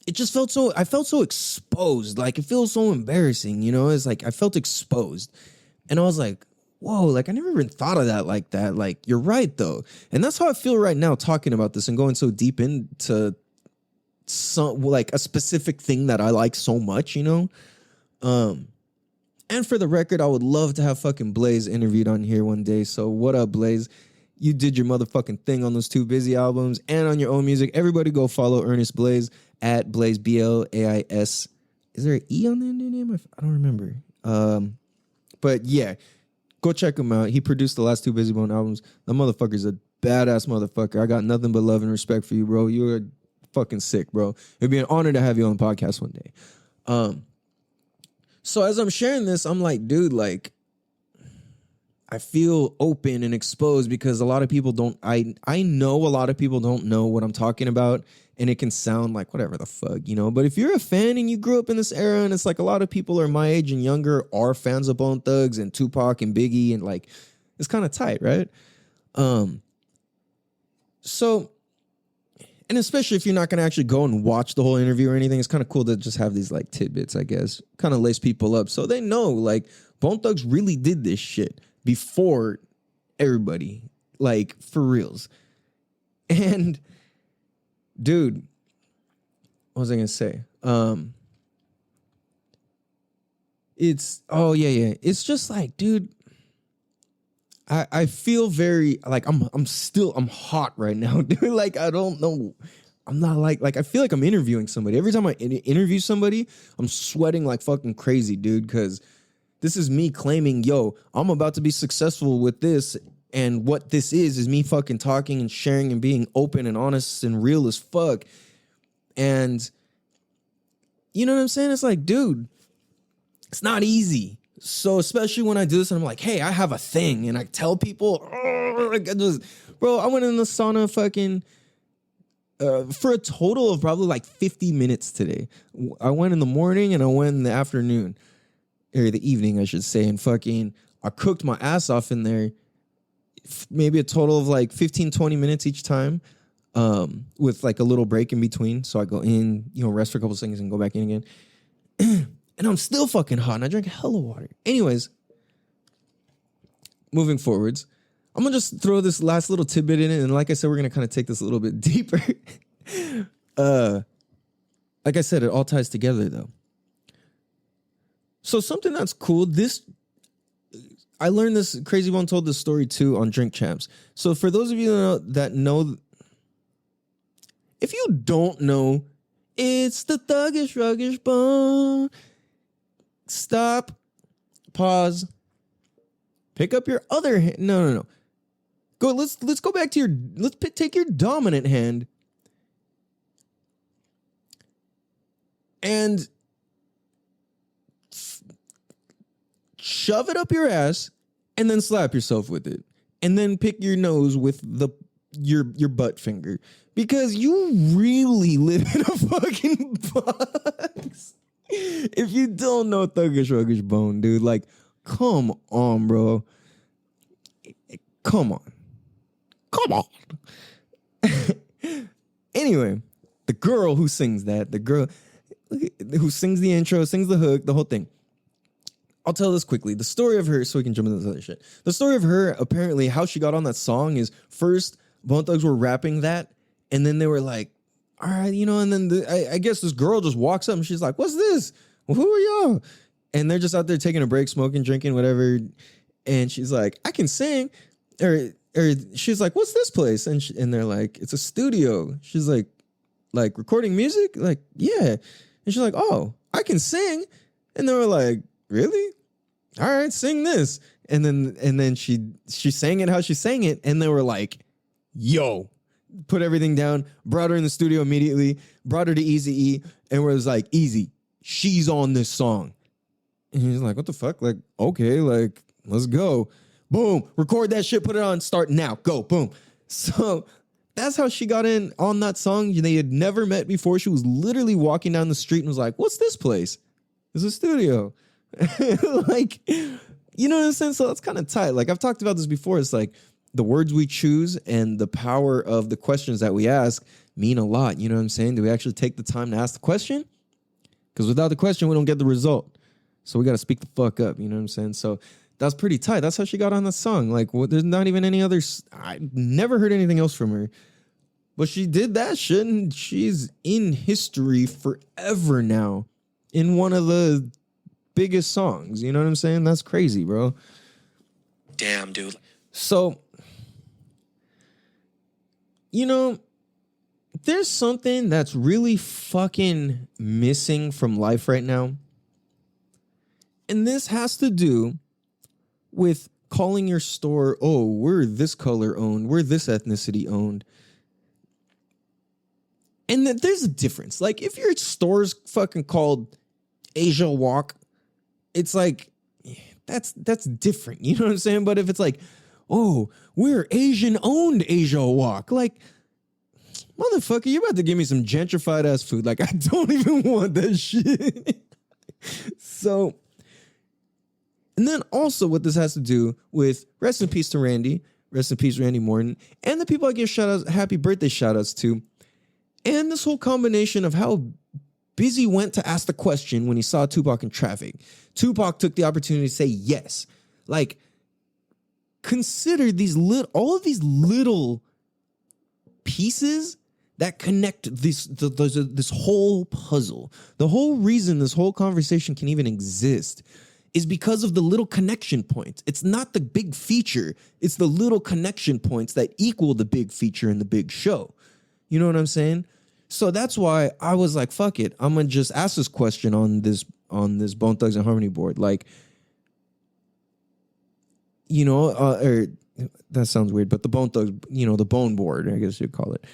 it just felt so, I felt so exposed. Like, it feels so embarrassing, you know? It's like, I felt exposed. And I was like, whoa, like, I never even thought of that like that. Like, you're right, though. And that's how I feel right now talking about this and going so deep into some, like, a specific thing that I like so much, you know? And for the record, I would love to have fucking Blaze interviewed on here one day. So what up, Blaze? You did your motherfucking thing on those 2 Busy albums and on your own music. Everybody go follow Ernest Blaze at Blaze BLAIS. Is there an E on the end of your name? I don't remember. But yeah, go check him out. He produced the last 2 Busy Bone albums. That motherfucker's a badass motherfucker. I got nothing but love and respect for you, bro. You're fucking sick, bro. It'd be an honor to have you on the podcast one day. So as I'm sharing this, I'm like, dude, like, I feel open and exposed because a lot of people don't, I know a lot of people don't know what I'm talking about, and it can sound like whatever the fuck, you know? But if you're a fan and you grew up in this era, and it's like a lot of people are my age and younger are fans of Bone Thugs and Tupac and Biggie, and like, it's kind of tight, right? So, and especially if you're not going to actually go and watch the whole interview or anything, it's kind of cool to just have these like tidbits, I guess, kind of lace people up so they know like Bone Thugs really did this shit before everybody, like, for reals. And dude, what was I gonna say? It's it's just like, dude, I feel very like I'm hot right now, dude. Like, I don't know, I'm not like I feel like I'm interviewing somebody. Every time I interview somebody, I'm sweating like fucking crazy, dude, because this is me claiming, yo, I'm about to be successful with this. And what this is me fucking talking and sharing and being open and honest and real as fuck. And you know what I'm saying? It's like, dude, it's not easy. So especially when I do this and I'm like, hey, I have a thing. And I tell people, like, I went in the sauna fucking for a total of probably like 50 minutes today. I went in the morning and I went in the afternoon. Or the evening, I should say, and fucking, I cooked my ass off in there, maybe a total of like 15, 20 minutes each time, with like a little break in between. So I go in, you know, rest for a couple seconds and go back in again. And I'm still fucking hot, and I drank a hell of water. Anyways, moving forwards, I'm gonna just throw this last little tidbit in it, and like I said, we're gonna kind of take this a little bit deeper. Like I said, it all ties together, though. So something that's cool, I learned this, Krayzie Bone told this story too on Drink Champs. So for those of you that know, if you don't know, it's the Thuggish Ruggish Bone. Stop, pause, pick up your other hand. No. Go, let's go back to take your dominant hand and shove it up your ass and then slap yourself with it. And then pick your nose with your butt finger. Because you really live in a fucking box. If you don't know Thuggish Ruggish Bone, dude, like, come on, bro. Come on. Anyway, the girl who sings that, the girl who sings the intro, sings the hook, the whole thing. I'll tell this quickly. The story of her, so we can jump into this other shit. The story of her, apparently, how she got on that song is first, Bone Thugs were rapping that, and then they were like, all right, you know, and then I guess this girl just walks up and she's like, what's this? Who are y'all? And they're just out there taking a break, smoking, drinking, whatever. And she's like, I can sing. Or she's like, what's this place? And they're like, it's a studio. She's like recording music? Like, yeah. And she's like, oh, I can sing. And they were like, really? All right, sing this. And then she sang it how she sang it. And they were like, yo, put everything down, brought her in the studio immediately, brought her to Eazy-E, and was like, Easy, she's on this song. And he's like, what the fuck? Like, okay, like, let's go. Boom, record that shit, put it on, start now, go, boom. So that's how she got in on that song. They had never met before. She was literally walking down the street and was like, what's this place? It's a studio. Like, you know what I'm saying? So that's kind of tight. Like, I've talked about this before. It's like the words we choose and the power of the questions that we ask mean a lot. You know what I'm saying? Do we actually take the time to ask the question? Because without the question, we don't get the result. So we got to speak the fuck up. You know what I'm saying? So that's pretty tight. That's how she got on the song. Like, there's not even any other. I never heard anything else from her. But she did that shit, and she's in history forever now in one of the biggest songs. You know what I'm saying? That's crazy, bro. Damn, dude. So, you know, there's something that's really fucking missing from life right now. And this has to do with calling your store, oh, we're this color owned, we're this ethnicity owned. And that there's a difference. Like, if your store's fucking called Asia Walk, it's like, that's different. You know what I'm saying? But if it's like, oh, we're Asian owned Asia Walk, like, motherfucker, you about to give me some gentrified ass food. Like, I don't even want that shit. So, and then also what this has to do with rest in peace to Randy, rest in peace Randy Morton, and the people I give shout outs, happy birthday shout outs to, and this whole combination of how Busy went to ask the question when he saw Tupac in traffic. Tupac took the opportunity to say yes. Like, consider all of these little pieces that connect this whole puzzle. The whole reason this whole conversation can even exist is because of the little connection points. It's not the big feature. It's the little connection points that equal the big feature in the big show. You know what I'm saying? So that's why I was like, fuck it. I'm going to just ask this question on this Bone Thugs and Harmony board. Like, you know, or that sounds weird, but the Bone Thugs, you know, the Bone board, I guess you'd call it.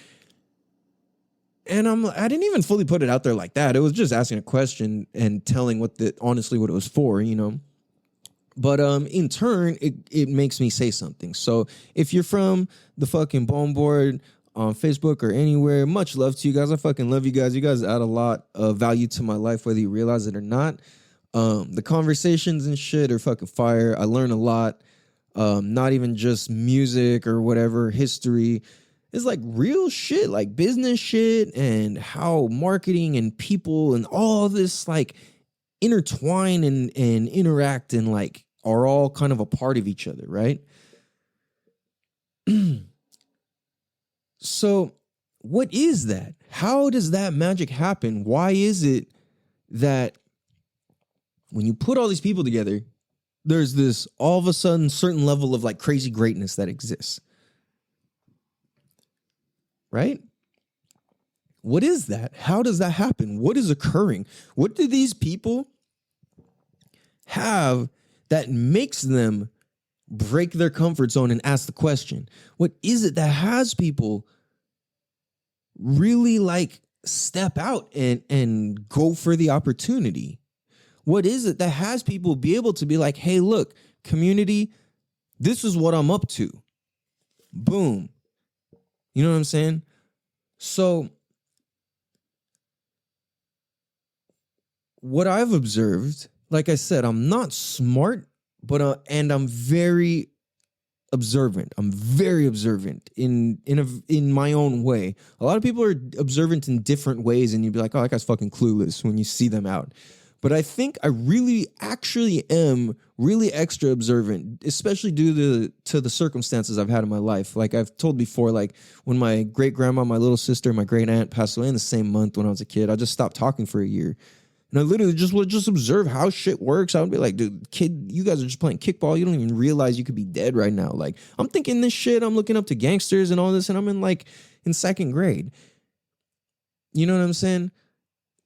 And I didn't even fully put it out there like that. It was just asking a question and telling honestly what it was for, you know. But in turn, it makes me say something. So if you're from the fucking Bone board on Facebook or anywhere, much love to you guys. I fucking love you guys. You guys add a lot of value to my life, whether you realize it or not. The conversations and shit are fucking fire. I learn a lot. Not even just music or whatever, history. It's like real shit, like business shit and how marketing and people and all this like intertwine and interact and like are all kind of a part of each other, right? So what is that? How does that magic happen? Why is it that when you put all these people together, there's this all of a sudden certain level of like crazy greatness that exists? Right? What is that? How does that happen? What is occurring? What do these people have that makes them break their comfort zone and ask the question? What is it that has people really like step out and go for the opportunity? What is it that has people be able to be like, hey, look, community, this is what I'm up to. Boom. You know what I'm saying? So what I've observed, like I said, I'm not smart, but and I'm very observant. I'm very observant in my own way. A lot of people are observant in different ways, and you'd be like, oh, that guy's fucking clueless when you see them out. But I think I really actually am really extra observant, especially due to the circumstances I've had in my life. Like I've told before, like when my great grandma, my little sister, my great aunt passed away in the same month when I was a kid, I just stopped talking for a year. And I literally just would just observe how shit works. I would be like, dude, kid, you guys are just playing kickball. You don't even realize you could be dead right now. Like I'm thinking this shit, I'm looking up to gangsters and all this, and I'm in second grade. You know what I'm saying?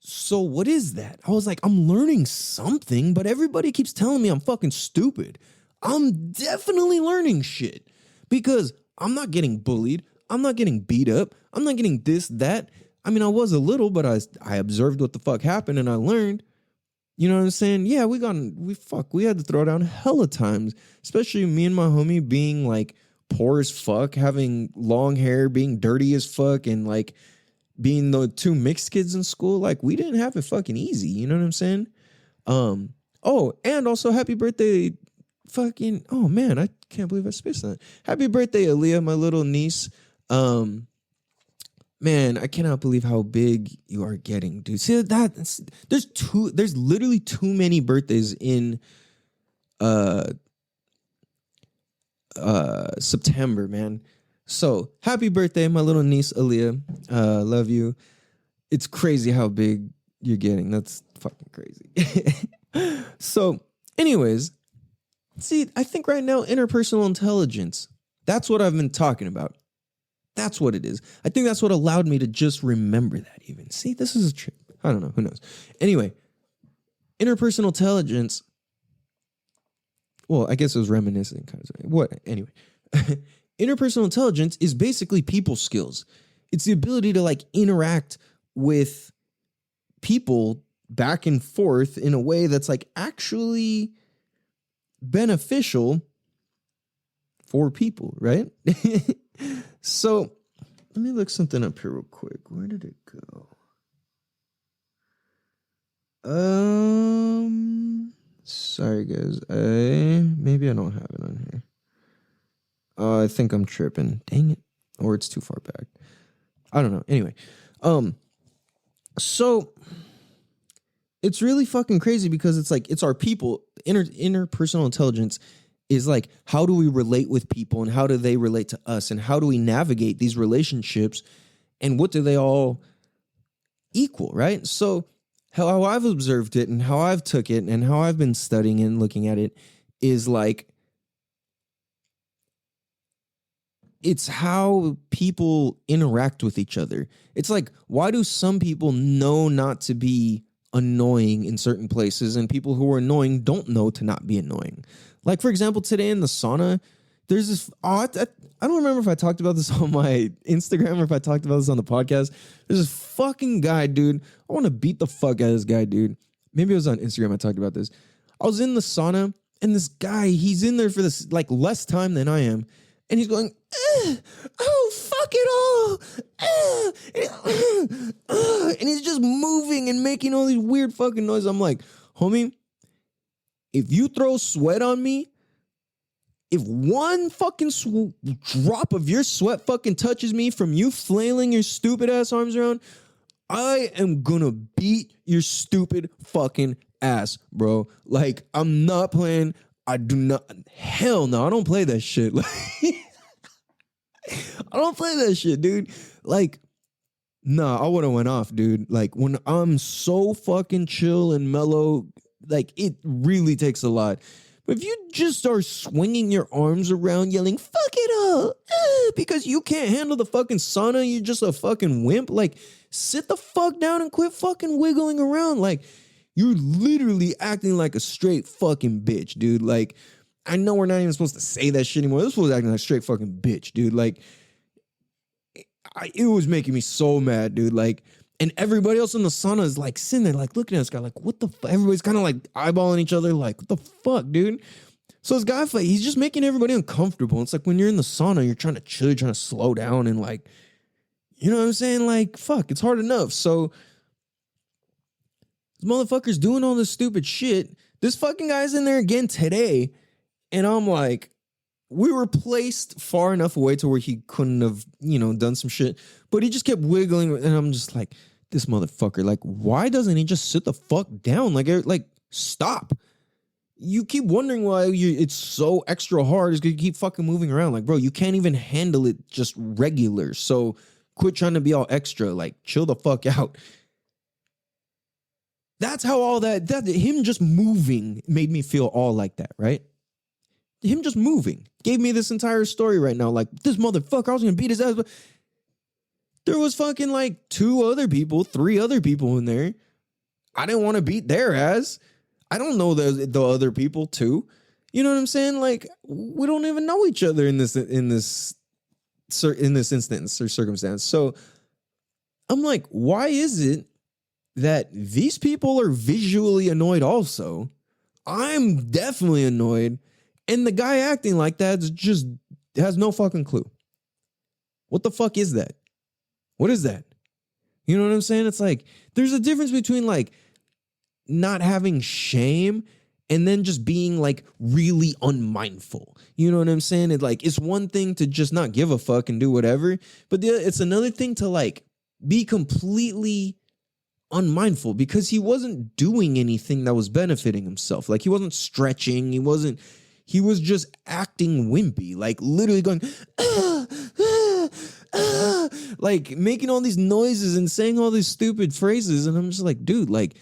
So what is that? I was like, I'm learning something, but everybody keeps telling me I'm fucking stupid. I'm definitely learning shit because I'm not getting bullied. I'm not getting beat up. I'm not getting this, that. I mean, I was a little, but I observed what the fuck happened and I learned. You know what I'm saying? Yeah, we had to throw down hella times, especially me and my homie being like poor as fuck, having long hair, being dirty as fuck, and like being the two mixed kids in school. Like we didn't have it fucking easy. You know what I'm saying? Oh, and also happy birthday, fucking, oh man, I can't believe I spaced on that. Happy birthday, Aaliyah, my little niece. Man, I cannot believe how big you are getting, dude. See that? There's literally too many birthdays in September, man. So happy birthday, my little niece Aaliyah. Love you. It's crazy how big you're getting. That's fucking crazy. So, anyways, see, I think right now interpersonal intelligence. That's what I've been talking about. That's what it is. I think that's what allowed me to just remember that even. See, this is a trip. I don't know. Who knows? Anyway, interpersonal intelligence. Well, I guess it was reminiscing kind of. What? Anyway. Interpersonal intelligence is basically people skills. It's the ability to like interact with people back and forth in a way that's like actually beneficial for people, right? So let me look something up here real quick. Where did it go? Sorry guys. Maybe I don't have it on here. I think I'm tripping. Dang it. Or it's too far back. I don't know. Anyway. So it's really fucking crazy because it's like, it's our people. Interpersonal intelligence is like, how do we relate with people and how do they relate to us and how do we navigate these relationships and what do they all equal, right? So how I've observed it and how I've took it and how I've been studying and looking at it is like, it's how people interact with each other. It's like, why do some people know not to be annoying in certain places and people who are annoying don't know to not be annoying? Like, for example, today in the sauna, there's this, I don't remember if I talked about this on my Instagram or if I talked about this on the podcast. There's this fucking guy, dude. I want to beat the fuck out of this guy, dude. Maybe it was on Instagram I talked about this. I was in the sauna and this guy, he's in there for this like less time than I am. And he's going, oh, fuck it all. And he's just moving and making all these weird fucking noises. I'm like, homie, if you throw sweat on me, if one fucking drop of your sweat fucking touches me from you flailing your stupid ass arms around, I am gonna beat your stupid fucking ass, bro. Like, I'm not playing. I do not. Hell no, I don't play that shit. Like, I don't play that shit, dude. Like, nah, I would have went off, dude. Like, when I'm so fucking chill and mellow, like, it really takes a lot. But if you just start swinging your arms around, yelling, fuck it all, because you can't handle the fucking sauna, you're just a fucking wimp. Like, sit the fuck down and quit fucking wiggling around. Like, you're literally acting like a straight fucking bitch, dude. Like, I know we're not even supposed to say that shit anymore. This was acting like a straight fucking bitch, dude. Like, it was making me so mad, dude. Like, and everybody else in the sauna is like sitting there, like looking at this guy, like, what the fuck? Everybody's kind of like eyeballing each other, like, what the fuck, dude? So this guy, he's just making everybody uncomfortable. It's like when you're in the sauna, you're trying to chill, you're trying to slow down, and like, you know what I'm saying? Like, fuck, it's hard enough. So this motherfucker's doing all this stupid shit. This fucking guy's in there again today. And I'm like, we were placed far enough away to where he couldn't have, done some shit. But he just kept wiggling. And I'm just like, this motherfucker, like, why doesn't he just sit the fuck down? Like, stop. You keep wondering why it's so extra hard is because you keep fucking moving around. Like, bro, you can't even handle it just regular. So quit trying to be all extra. Like, chill the fuck out. That's how all that him just moving made me feel all like that, right? Him just moving gave me this entire story right now. Like, this motherfucker, I was gonna beat his ass, but there was fucking like 3 other people in there. I didn't want to beat their ass. I don't know the other people too. You know what I'm saying? Like, we don't even know each other in this instance or circumstance. So I'm like, why is it that these people are visually annoyed also? I'm definitely annoyed. And the guy acting like that just has no fucking clue. What the fuck is that? What is that? You know what I'm saying? It's like, there's a difference between like not having shame and then just being like really unmindful. You know what I'm saying? It's one thing to just not give a fuck and do whatever, but it's another thing to like be completely unmindful because he wasn't doing anything that was benefiting himself. Like, he wasn't stretching. He was just acting wimpy, like literally going, like making all these noises and saying all these stupid phrases. And I'm just like, dude, like,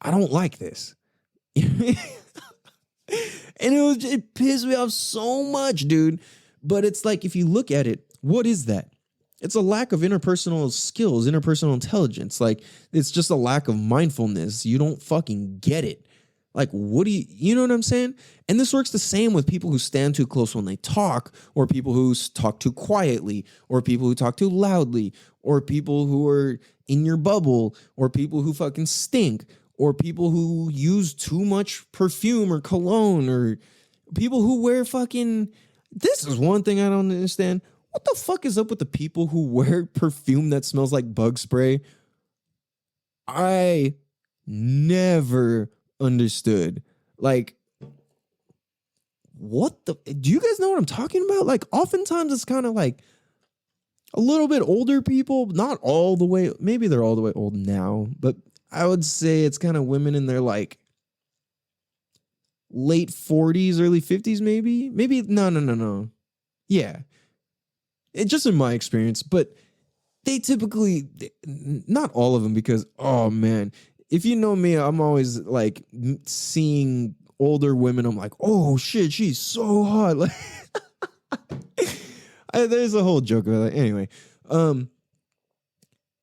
I don't like this. And it pissed me off so much, dude. But it's like, if you look at it, what is that? It's a lack of interpersonal skills, interpersonal intelligence. Like, it's just a lack of mindfulness. You don't fucking get it. Like, you know what I'm saying? And this works the same with people who stand too close when they talk, or people who talk too quietly, or people who talk too loudly, or people who are in your bubble, or people who fucking stink, or people who use too much perfume or cologne, or people who wear fucking... This is one thing I don't understand. What the fuck is up with the people who wear perfume that smells like bug spray? I never understood. Like, what the... Do you guys know what I'm talking about? Like, oftentimes it's kind of like a little bit older people, not all the way... Maybe they're all the way old now, but I would say it's kind of women in their like late 40s, early 50s, maybe. No. Yeah. Just in my experience, but they typically, not all of them, because, oh man, if you know me, I'm always like seeing older women. I'm like, oh shit, she's so hot. Like, there's a whole joke about that. Anyway,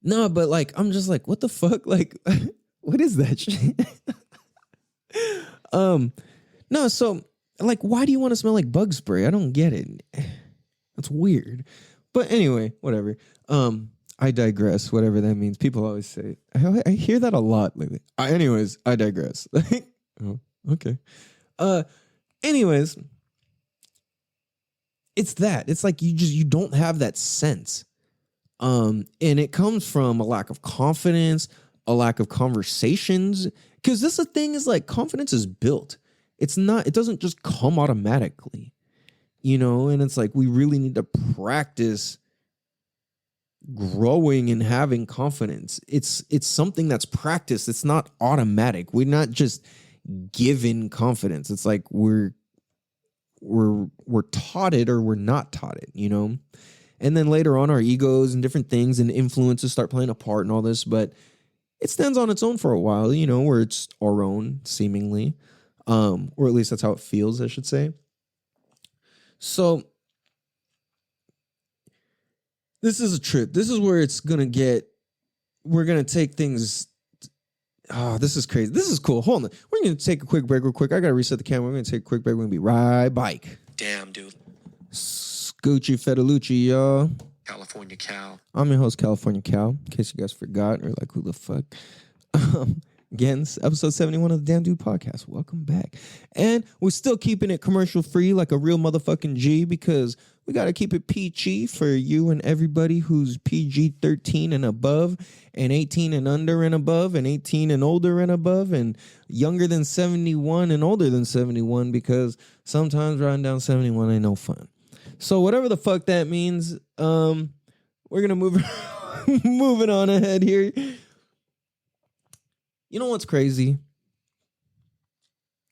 no, but like, I'm just like, what the fuck? Like, what is that shit? No, so like, why do you want to smell like bug spray? I don't get it. That's weird. But anyway, whatever. I digress, whatever that means. People always say, I hear that a lot lately. Anyways, I digress. Like, oh, okay. Anyways, it's that. It's like you don't have that sense. And it comes from a lack of confidence, a lack of conversations. Because this the thing is, like, confidence is built. It doesn't just come automatically. You know, and it's like we really need to practice growing and having confidence. It's something that's practiced. It's not automatic. We're not just given confidence. It's like we're taught it or we're not taught it, you know? And then later on, our egos and different things and influences start playing a part and all this, but it stands on its own for a while, you know, where it's our own, seemingly. Or at least that's how it feels, I should say. So this is a trip. This is where it's going to get, we're going to take things. Oh, this is crazy. This is cool. Hold on. We're going to take a quick break real quick. I got to reset the camera. We're going to take a quick break. We're going to be right back. Damn, dude. Scoochie Fedelucci, y'all. California cow. I'm your host, California Cow, in case you guys forgot or like, who the fuck. Again, it's episode 71 of the Damn Dude Podcast. Welcome back. And we're still keeping it commercial free like a real motherfucking G, because we got to keep it PG for you and everybody who's PG-13 and above, and 18 and under and above, and 18 and older and above, and younger than 71 and older than 71, because sometimes riding down 71 ain't no fun. So whatever the fuck that means, we're going to move moving on ahead here. You know what's crazy?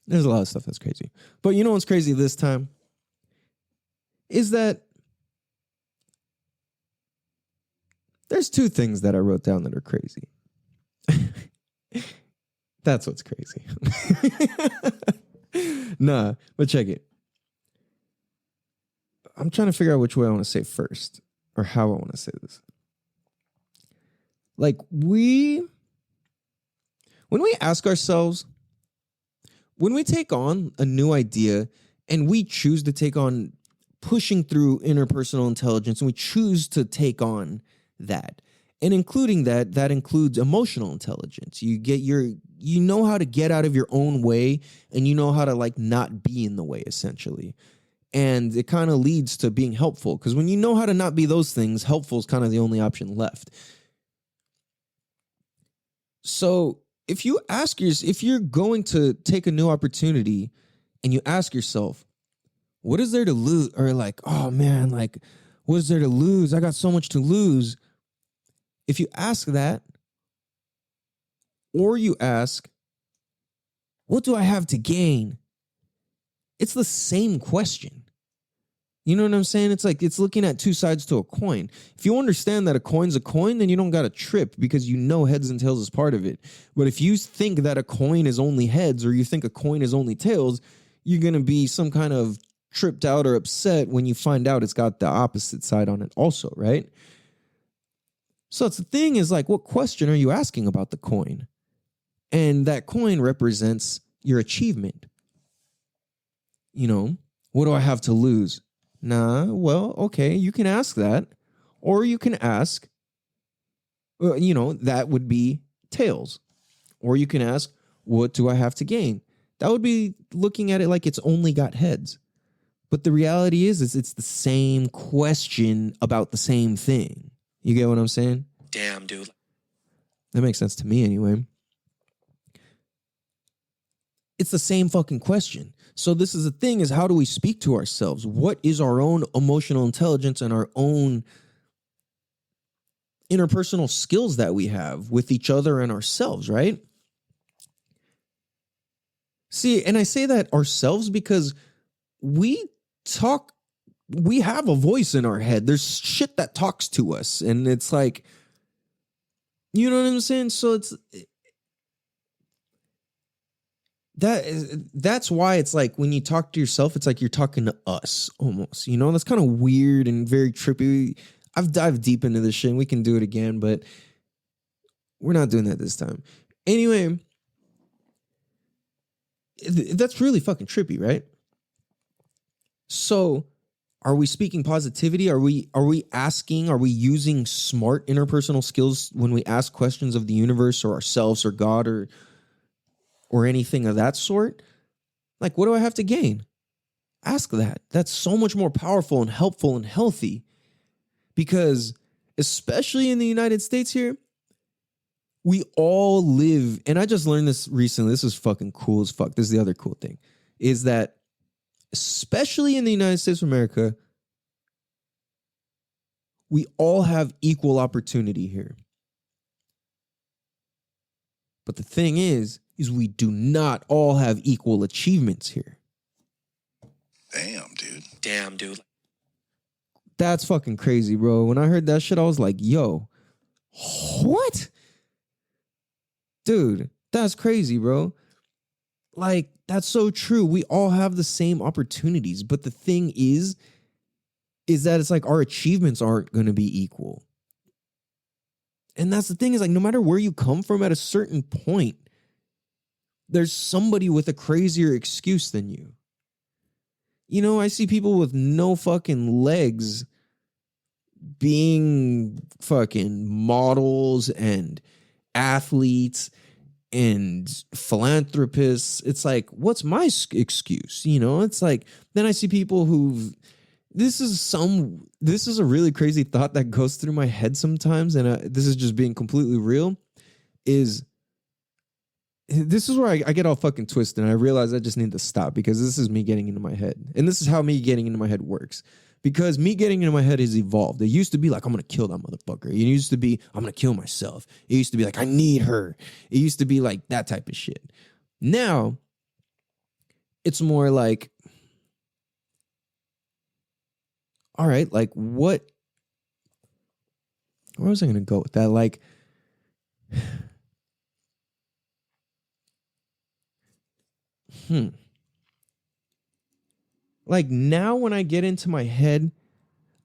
There's a lot of stuff that's crazy. But you know what's crazy this time? Is that there's two things that I wrote down that are crazy. That's what's crazy. Nah, but check it. I'm trying to figure out which way I want to say first or how I want to say this. Like when we ask ourselves, when we take on a new idea and we choose to take on pushing through interpersonal intelligence and we choose to take on that, and including that includes emotional intelligence. You know how to get out of your own way and you know how to like not be in the way essentially. And it kind of leads to being helpful because when you know how to not be those things, helpful is kind of the only option left. So if you're going to take a new opportunity and you ask yourself, what is there to lose? Or like, oh man, like, what is there to lose? I got so much to lose. If you ask that, or you ask, what do I have to gain? It's the same question. You know what I'm saying? It's like, it's looking at two sides to a coin. If you understand that a coin's a coin, then you don't got to trip because you know heads and tails is part of it. But if you think that a coin is only heads or you think a coin is only tails, you're going to be some kind of tripped out or upset when you find out it's got the opposite side on it also, right? So it's the thing is like, what question are you asking about the coin? And that coin represents your achievement. You know, what do I have to lose? Nah, well, okay, you can ask that. Or you can ask, that would be tails. Or you can ask, what do I have to gain? That would be looking at it like it's only got heads. But the reality is it's the same question about the same thing. You get what I'm saying? Damn, dude. That makes sense to me anyway. It's the same fucking question. So this is the thing is how do we speak to ourselves? What is our own emotional intelligence and our own interpersonal skills that we have with each other and ourselves, right? See, and I say that ourselves because we have a voice in our head. There's shit that talks to us. And it's like, you know what I'm saying? So that's why it's like when you talk to yourself, it's like you're talking to us almost, you know, that's kind of weird and very trippy. I've dived deep into this shit and we can do it again, but we're not doing that this time. Anyway, that's really fucking trippy, right? So are we speaking positivity? Are we using smart interpersonal skills when we ask questions of the universe or ourselves or God or anything of that sort? Like, what do I have to gain? Ask that. That's so much more powerful and helpful and healthy because especially in the United States here, we all live, and I just learned this recently. This is fucking cool as fuck. This is the other cool thing, is that especially in the United States of America, we all have equal opportunity here. But the thing is we do not all have equal achievements here. Damn, dude. That's fucking crazy, bro. When I heard that shit, I was like, yo, what? Dude, that's crazy, bro. Like, that's so true. We all have the same opportunities. But the thing is that it's like our achievements aren't going to be equal. And that's the thing is like, no matter where you come from at a certain point, there's somebody with a crazier excuse than you. You know, I see people with no fucking legs being fucking models and athletes and philanthropists. It's like, what's my excuse? You know, it's like, then I see people this is a really crazy thought that goes through my head sometimes. And this is just being completely real this is where I get all fucking twisted and I realize I just need to stop because this is me getting into my head. And this is how me getting into my head works. Because me getting into my head has evolved. It used to be like, I'm going to kill that motherfucker. It used to be, I'm going to kill myself. It used to be like, I need her. It used to be like that type of shit. Now, it's more like, all right, like what? Where was I going to go with that? Like, like now when I get into my head,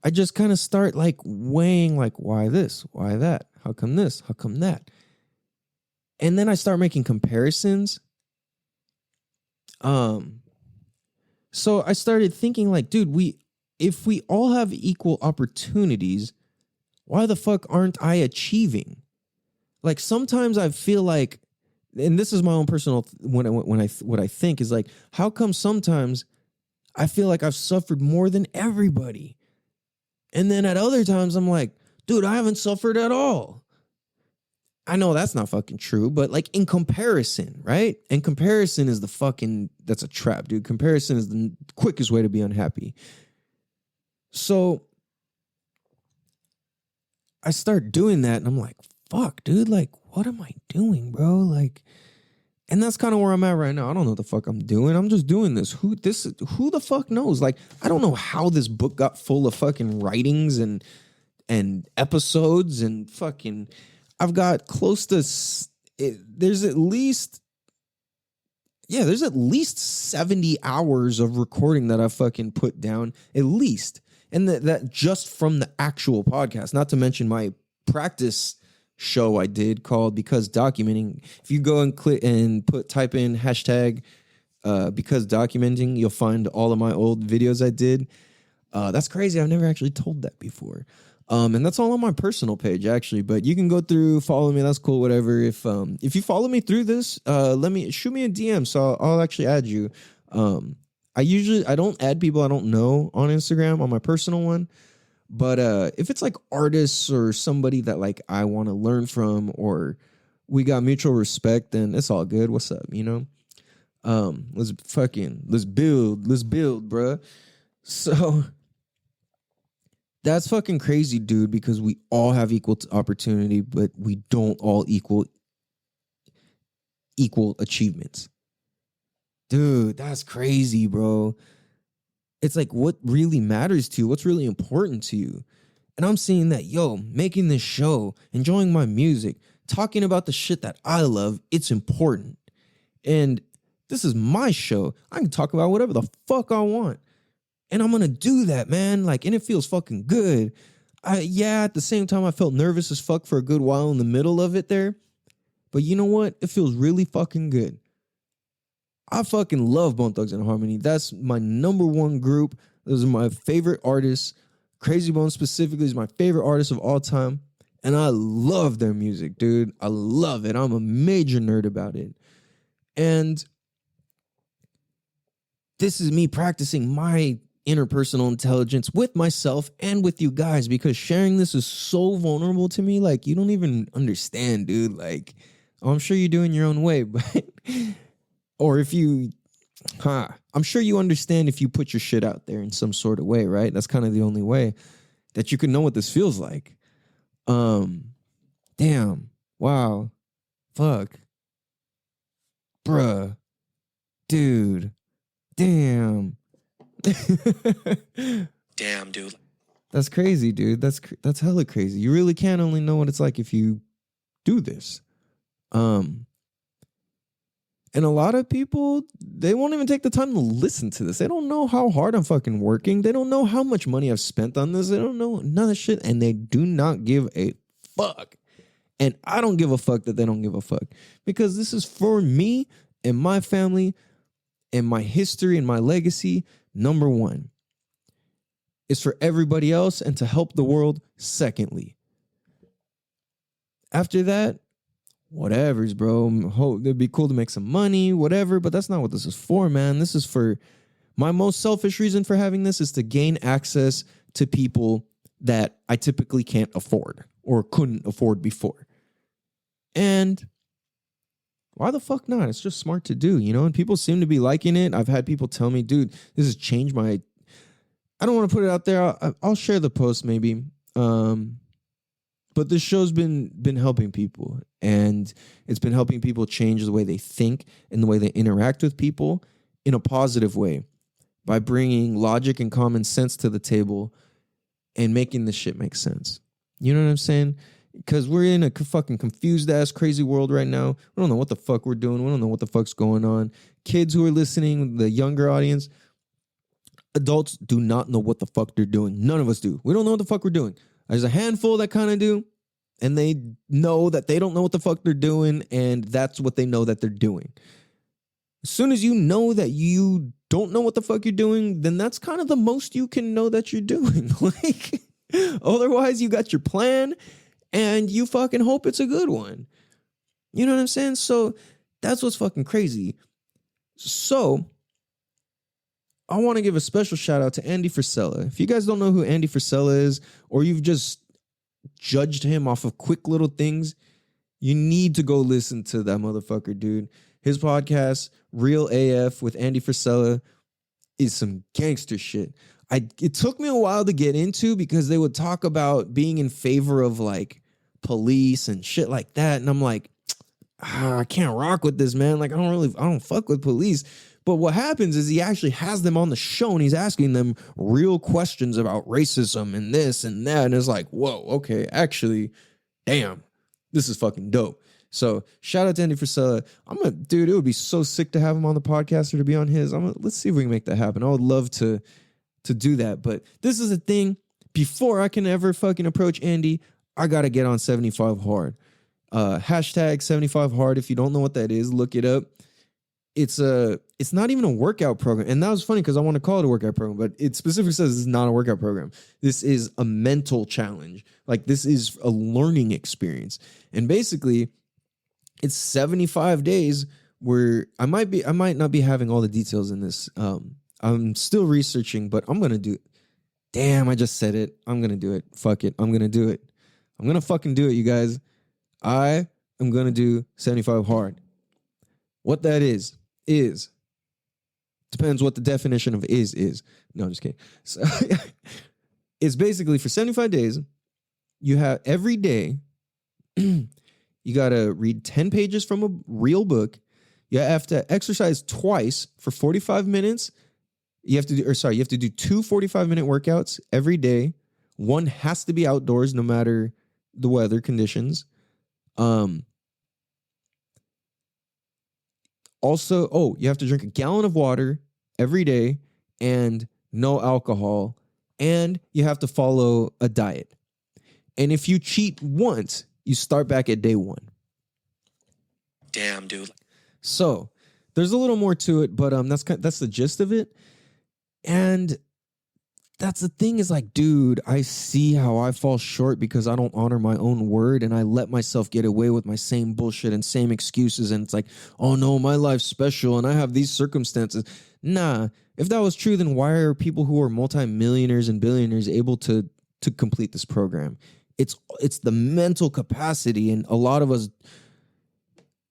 I just kind of start like weighing like, why this? Why that? How come this? How come that? And then I start making comparisons. So I started thinking like, dude, if we all have equal opportunities, why the fuck aren't I achieving? Like sometimes I feel like, and this is my own personal what I think is like, how come sometimes I feel like I've suffered more than everybody, and then at other times I'm like, dude, I haven't suffered at all. I know that's not fucking true, but like in comparison, right? And comparison is that's a trap, dude. Comparison is the quickest way to be unhappy. So I start doing that and I'm like, fuck, dude, like, what am I doing, bro? Like, and that's kind of where I'm at right now. I don't know what the fuck I'm doing. I'm just doing this. Who the fuck knows? Like, I don't know how this book got full of fucking writings and episodes and fucking, I've got close to, there's at least 70 hours of recording that I fucking put down, at least. And that just from the actual podcast, not to mention my practice show I did called Because Documenting. If you go and click and type in hashtag Because Documenting, you'll find all of my old videos I did. That's crazy. I've never actually told that before. And that's all on my personal page, actually. But you can go through, follow me. That's cool, whatever. If you follow me through this, shoot me a DM. So I'll actually add you. I don't add people I don't know on Instagram on my personal one. But if it's like artists or somebody that like I want to learn from, or we got mutual respect, then it's all good. What's up, you know? Let's build, bruh. So that's fucking crazy, dude, because we all have equal opportunity, but we don't all equal achievements. Dude, that's crazy, bro. It's like, what really matters to you? What's really important to you? And I'm seeing that, making this show, enjoying my music, talking about the shit that I love, it's important. And this is my show. I can talk about whatever the fuck I want. And I'm going to do that, man. Like, and it feels fucking good. At the same time, I felt nervous as fuck for a good while in the middle of it there. But you know what? It feels really fucking good. I fucking love Bone Thugs and Harmony. That's my number one group. Those are my favorite artists. Krayzie Bone specifically is my favorite artist of all time. And I love their music, dude. I love it. I'm a major nerd about it. And this is me practicing my interpersonal intelligence with myself and with you guys, because sharing this is so vulnerable to me. Like, you don't even understand, dude. Like, I'm sure you do in your own way, but or if you, I'm sure you understand if you put your shit out there in some sort of way, right? That's kind of the only way that you can know what this feels like. Damn. Wow. Fuck. Bruh. Dude. Damn. Damn, dude. That's crazy, dude. That's hella crazy. You really can only know what it's like if you do this. And a lot of people, they won't even take the time to listen to this. They don't know how hard I'm fucking working. They don't know how much money I've spent on this. They don't know none of this shit. And they do not give a fuck. And I don't give a fuck that they don't give a fuck. Because this is for me and my family and my history and my legacy. Number one. It's for everybody else and to help the world. Secondly. After that, whatever's, bro. It'd be cool to make some money, whatever, but that's not what this is for, man. This is for my most selfish reason for having this is to gain access to people that I typically can't afford or couldn't afford before. And why the fuck not? It's just smart to do, you know? And people seem to be liking it. I've had people tell me, dude, this has changed my I don't want to put it out there. I'll share the post maybe. But this show's been helping people, and it's been helping people change the way they think and the way they interact with people in a positive way by bringing logic and common sense to the table and making this shit make sense. You know what I'm saying? Because we're in a fucking confused ass crazy world right now. We don't know what the fuck we're doing. We don't know what the fuck's going on. Kids who are listening, the younger audience, adults do not know what the fuck they're doing. None of us do. We don't know what the fuck we're doing. There's a handful that kind of do, and they know that they don't know what the fuck they're doing, and that's what they know that they're doing. As soon as you know that you don't know what the fuck you're doing, then that's kind of the most you can know that you're doing. Like, otherwise, you got your plan, and you fucking hope it's a good one. You know what I'm saying? So that's what's fucking crazy. So I want to give a special shout out to Andy Frisella. If you guys don't know who Andy Frisella is, or you've just judged him off of quick little things, you need to go listen to that motherfucker, dude. His podcast, Real AF with Andy Frisella, is some gangster shit. It took me a while to get into because they would talk about being in favor of like police and shit like that. And I'm like, I can't rock with this, man. Like, I don't fuck with police. But what happens is he actually has them on the show and he's asking them real questions about racism and this and that. And it's like, whoa, okay, actually, damn, this is fucking dope. So shout out to Andy Frisella. Dude, it would be so sick to have him on the podcast or to be on his. Let's see if we can make that happen. I would love to do that. But this is a thing. Before I can ever fucking approach Andy, I got to get on 75 hard. Hashtag 75 hard. If you don't know what that is, look it up. It's not even a workout program. And that was funny because I want to call it a workout program, but it specifically says it's not a workout program. This is a mental challenge. Like, this is a learning experience. And basically, it's 75 days where I might not be having all the details in this. I'm still researching, but I'm going to do it. Damn, I just said it. I'm going to do it. Fuck it. I'm going to do it. I'm going to fucking do it, you guys. I am going to do 75 hard. What that is depends what the definition of is. No, I'm just kidding. So it's basically for 75 days, you have every day, you got to read 10 pages from a real book. You have to exercise twice for 45 minutes. You have to do 2 45-minute workouts every day. One has to be outdoors no matter the weather conditions. Also, you have to drink a gallon of water every day and no alcohol, and you have to follow a diet. And if you cheat once, you start back at day one. Damn, dude. So there's a little more to it, but that's the gist of it. And that's the thing is like, dude, I see how I fall short because I don't honor my own word and I let myself get away with my same bullshit and same excuses. And it's like, oh no, my life's special and I have these circumstances. Nah, if that was true, then why are people who are multimillionaires and billionaires able to complete this program? It's the mental capacity, and a lot of us,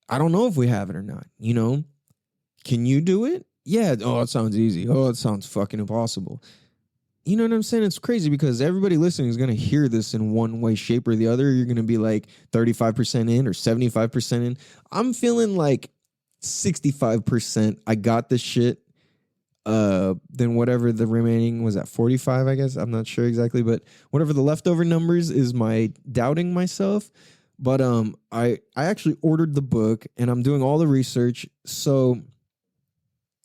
I don't know if we have it or not, you know? Can you do it? Yeah. Oh, it sounds easy. Oh, it sounds fucking impossible. You know what I'm saying? It's crazy because everybody listening is going to hear this in one way, shape, or the other. You're going to be like 35% in or 75% in. I'm feeling like 65%. I got this shit. Then whatever the remaining was at 45, I guess. I'm not sure exactly, but whatever the leftover numbers is my doubting myself. But I actually ordered the book and I'm doing all the research. So,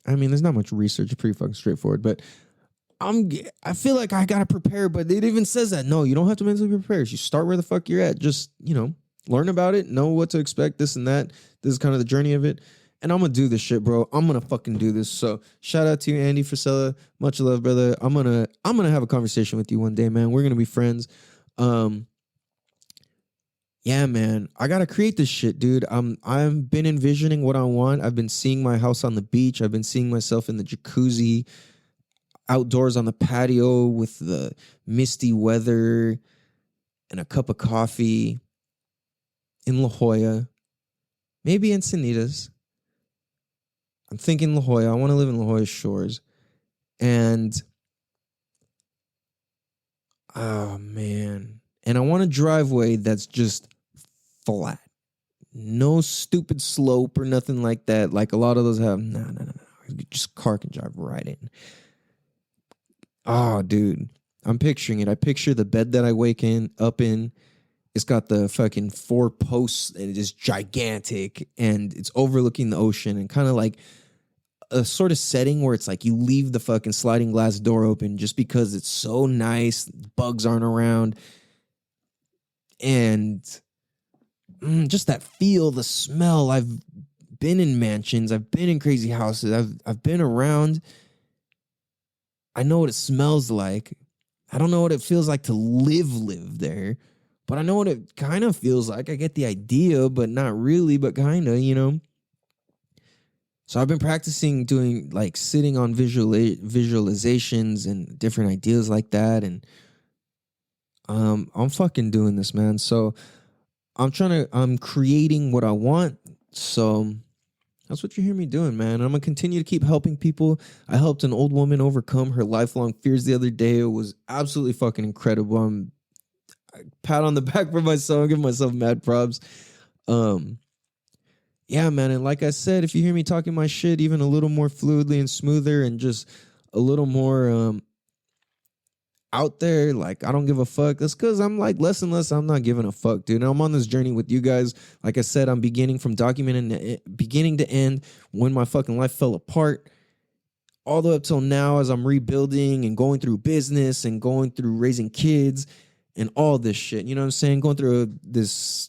I mean, there's not much research. It's pretty fucking straightforward, but I feel like I gotta prepare, but it even says that no, you don't have to mentally prepare. You start where the fuck you're at. Just, learn about it, know what to expect, this and that. This is kind of the journey of it. And I'm gonna do this shit, bro. I'm gonna fucking do this. So shout out to you, Andy Frisella. Much love, brother. I'm gonna have a conversation with you one day, man. We're gonna be friends. Yeah, man. I gotta create this shit, dude. I've been envisioning what I want. I've been seeing my house on the beach. I've been seeing myself in the jacuzzi, outdoors on the patio with the misty weather and a cup of coffee in La Jolla, maybe Encinitas. I'm thinking La Jolla. I want to live in La Jolla Shores. And Oh, man. And I want a driveway that's just flat. No stupid slope or nothing like that. Like a lot of those have. No. Just car can drive right in. Oh, dude. I'm picturing it. I picture the bed that I wake up in. It's got the fucking 4 posts and it is gigantic and it's overlooking the ocean and kind of like a sort of setting where it's like you leave the fucking sliding glass door open just because it's so nice. Bugs aren't around. And just that feel, the smell. I've been in mansions. I've been in crazy houses. I've been around. I know what it smells like. I don't know what it feels like to live there. But I know what it kind of feels like. I get the idea, but not really, but kind of, you know. So I've been practicing doing like sitting on visualizations and different ideas like that. And I'm fucking doing this, man. So I'm creating what I want. So that's what you hear me doing, man. I'm going to continue to keep helping people. I helped an old woman overcome her lifelong fears the other day. It was absolutely fucking incredible. Pat on the back for myself. Give myself mad props. Yeah, man. And like I said, if you hear me talking my shit even a little more fluidly and smoother and just a little more out there, like I don't give a fuck. That's because I'm like less and less. I'm not giving a fuck, dude. And I'm on this journey with you guys. Like I said, I'm beginning from documenting beginning to end when my fucking life fell apart. All the way up till now as I'm rebuilding and going through business and going through raising kids and all this shit, you know what I'm saying? Going through this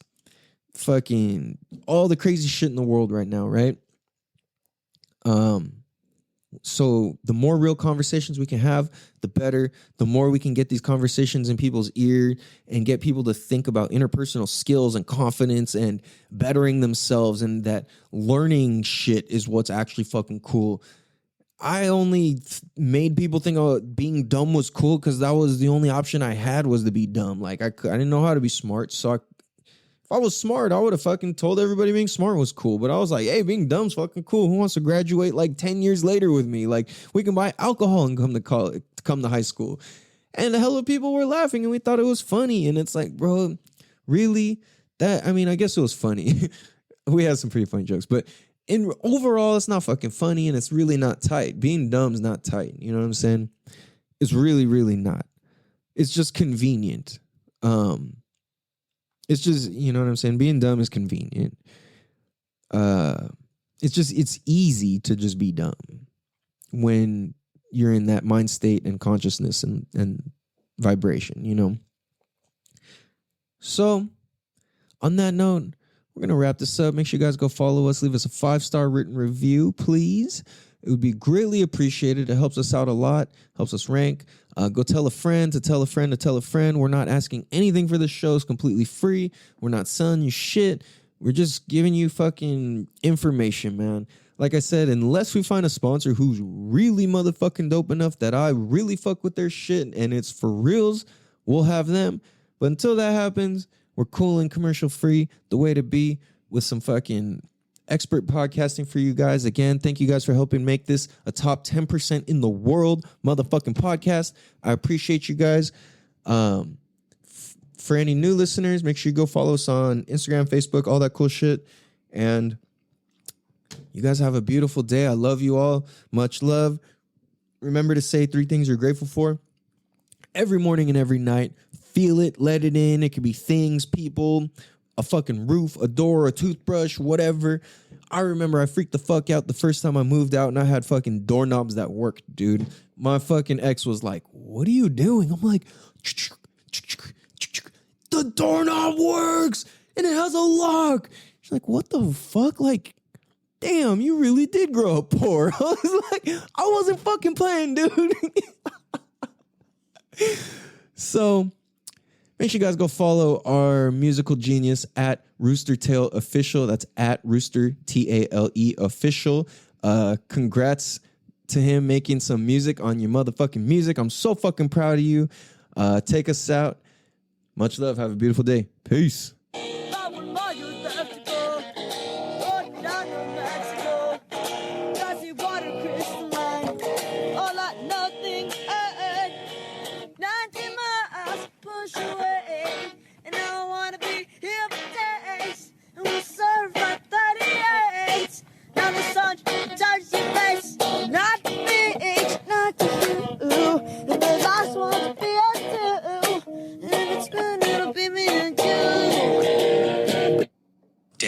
fucking, all the crazy shit in the world right now, right? So the more real conversations we can have, the better. The more we can get these conversations in people's ear and get people to think about interpersonal skills and confidence and bettering themselves, and that learning shit is what's actually fucking cool. I only made people think being dumb was cool because that was the only option I had, was to be dumb. Like I didn't know how to be smart. So if I was smart, I would have fucking told everybody being smart was cool. But I was like, hey, being dumb's fucking cool. Who wants to graduate like 10 years later with me? Like we can buy alcohol and come to high school. And the hell of people were laughing and we thought it was funny. And it's like, bro, really? I guess it was funny. We had some pretty funny jokes, but overall, it's not fucking funny and it's really not tight. Being dumb's not tight. You know what I'm saying? It's really, really not. It's just convenient. It's just, you know what I'm saying? Being dumb is convenient. It's easy to just be dumb when you're in that mind state and consciousness and vibration, you know? So on that note, we're going to wrap this up. Make sure you guys go follow us. Leave us a 5-star written review, please. It would be greatly appreciated. It helps us out a lot. Helps us rank. Go tell a friend to tell a friend to tell a friend. We're not asking anything for this show. It's completely free. We're not selling you shit. We're just giving you fucking information, man. Like I said, unless we find a sponsor who's really motherfucking dope enough that I really fuck with their shit and it's for reals, we'll have them. But until that happens, we're cool and commercial free, the way to be, with some fucking expert podcasting for you guys. Again, thank you guys for helping make this a top 10% in the world motherfucking podcast. I appreciate you guys. For any new listeners, make sure you go follow us on Instagram, Facebook, all that cool shit. And you guys have a beautiful day. I love you all. Much love. Remember to say 3 things you're grateful for every morning and every night. Feel it, let it in. It could be things, people, a fucking roof, a door, a toothbrush, whatever. I remember I freaked the fuck out the first time I moved out and I had fucking doorknobs that worked, dude. My fucking ex was like, what are you doing? I'm like, the doorknob works and it has a lock. She's like, what the fuck? Like, damn, you really did grow up poor. I was like, I wasn't fucking playing, dude. So make sure you guys go follow our musical genius at Rooster Tail Official. That's at Rooster Tale Official. Congrats to him making some music on your motherfucking music. I'm so fucking proud of you. Take us out. Much love. Have a beautiful day. Peace.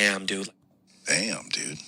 damn, dude. Damn, dude.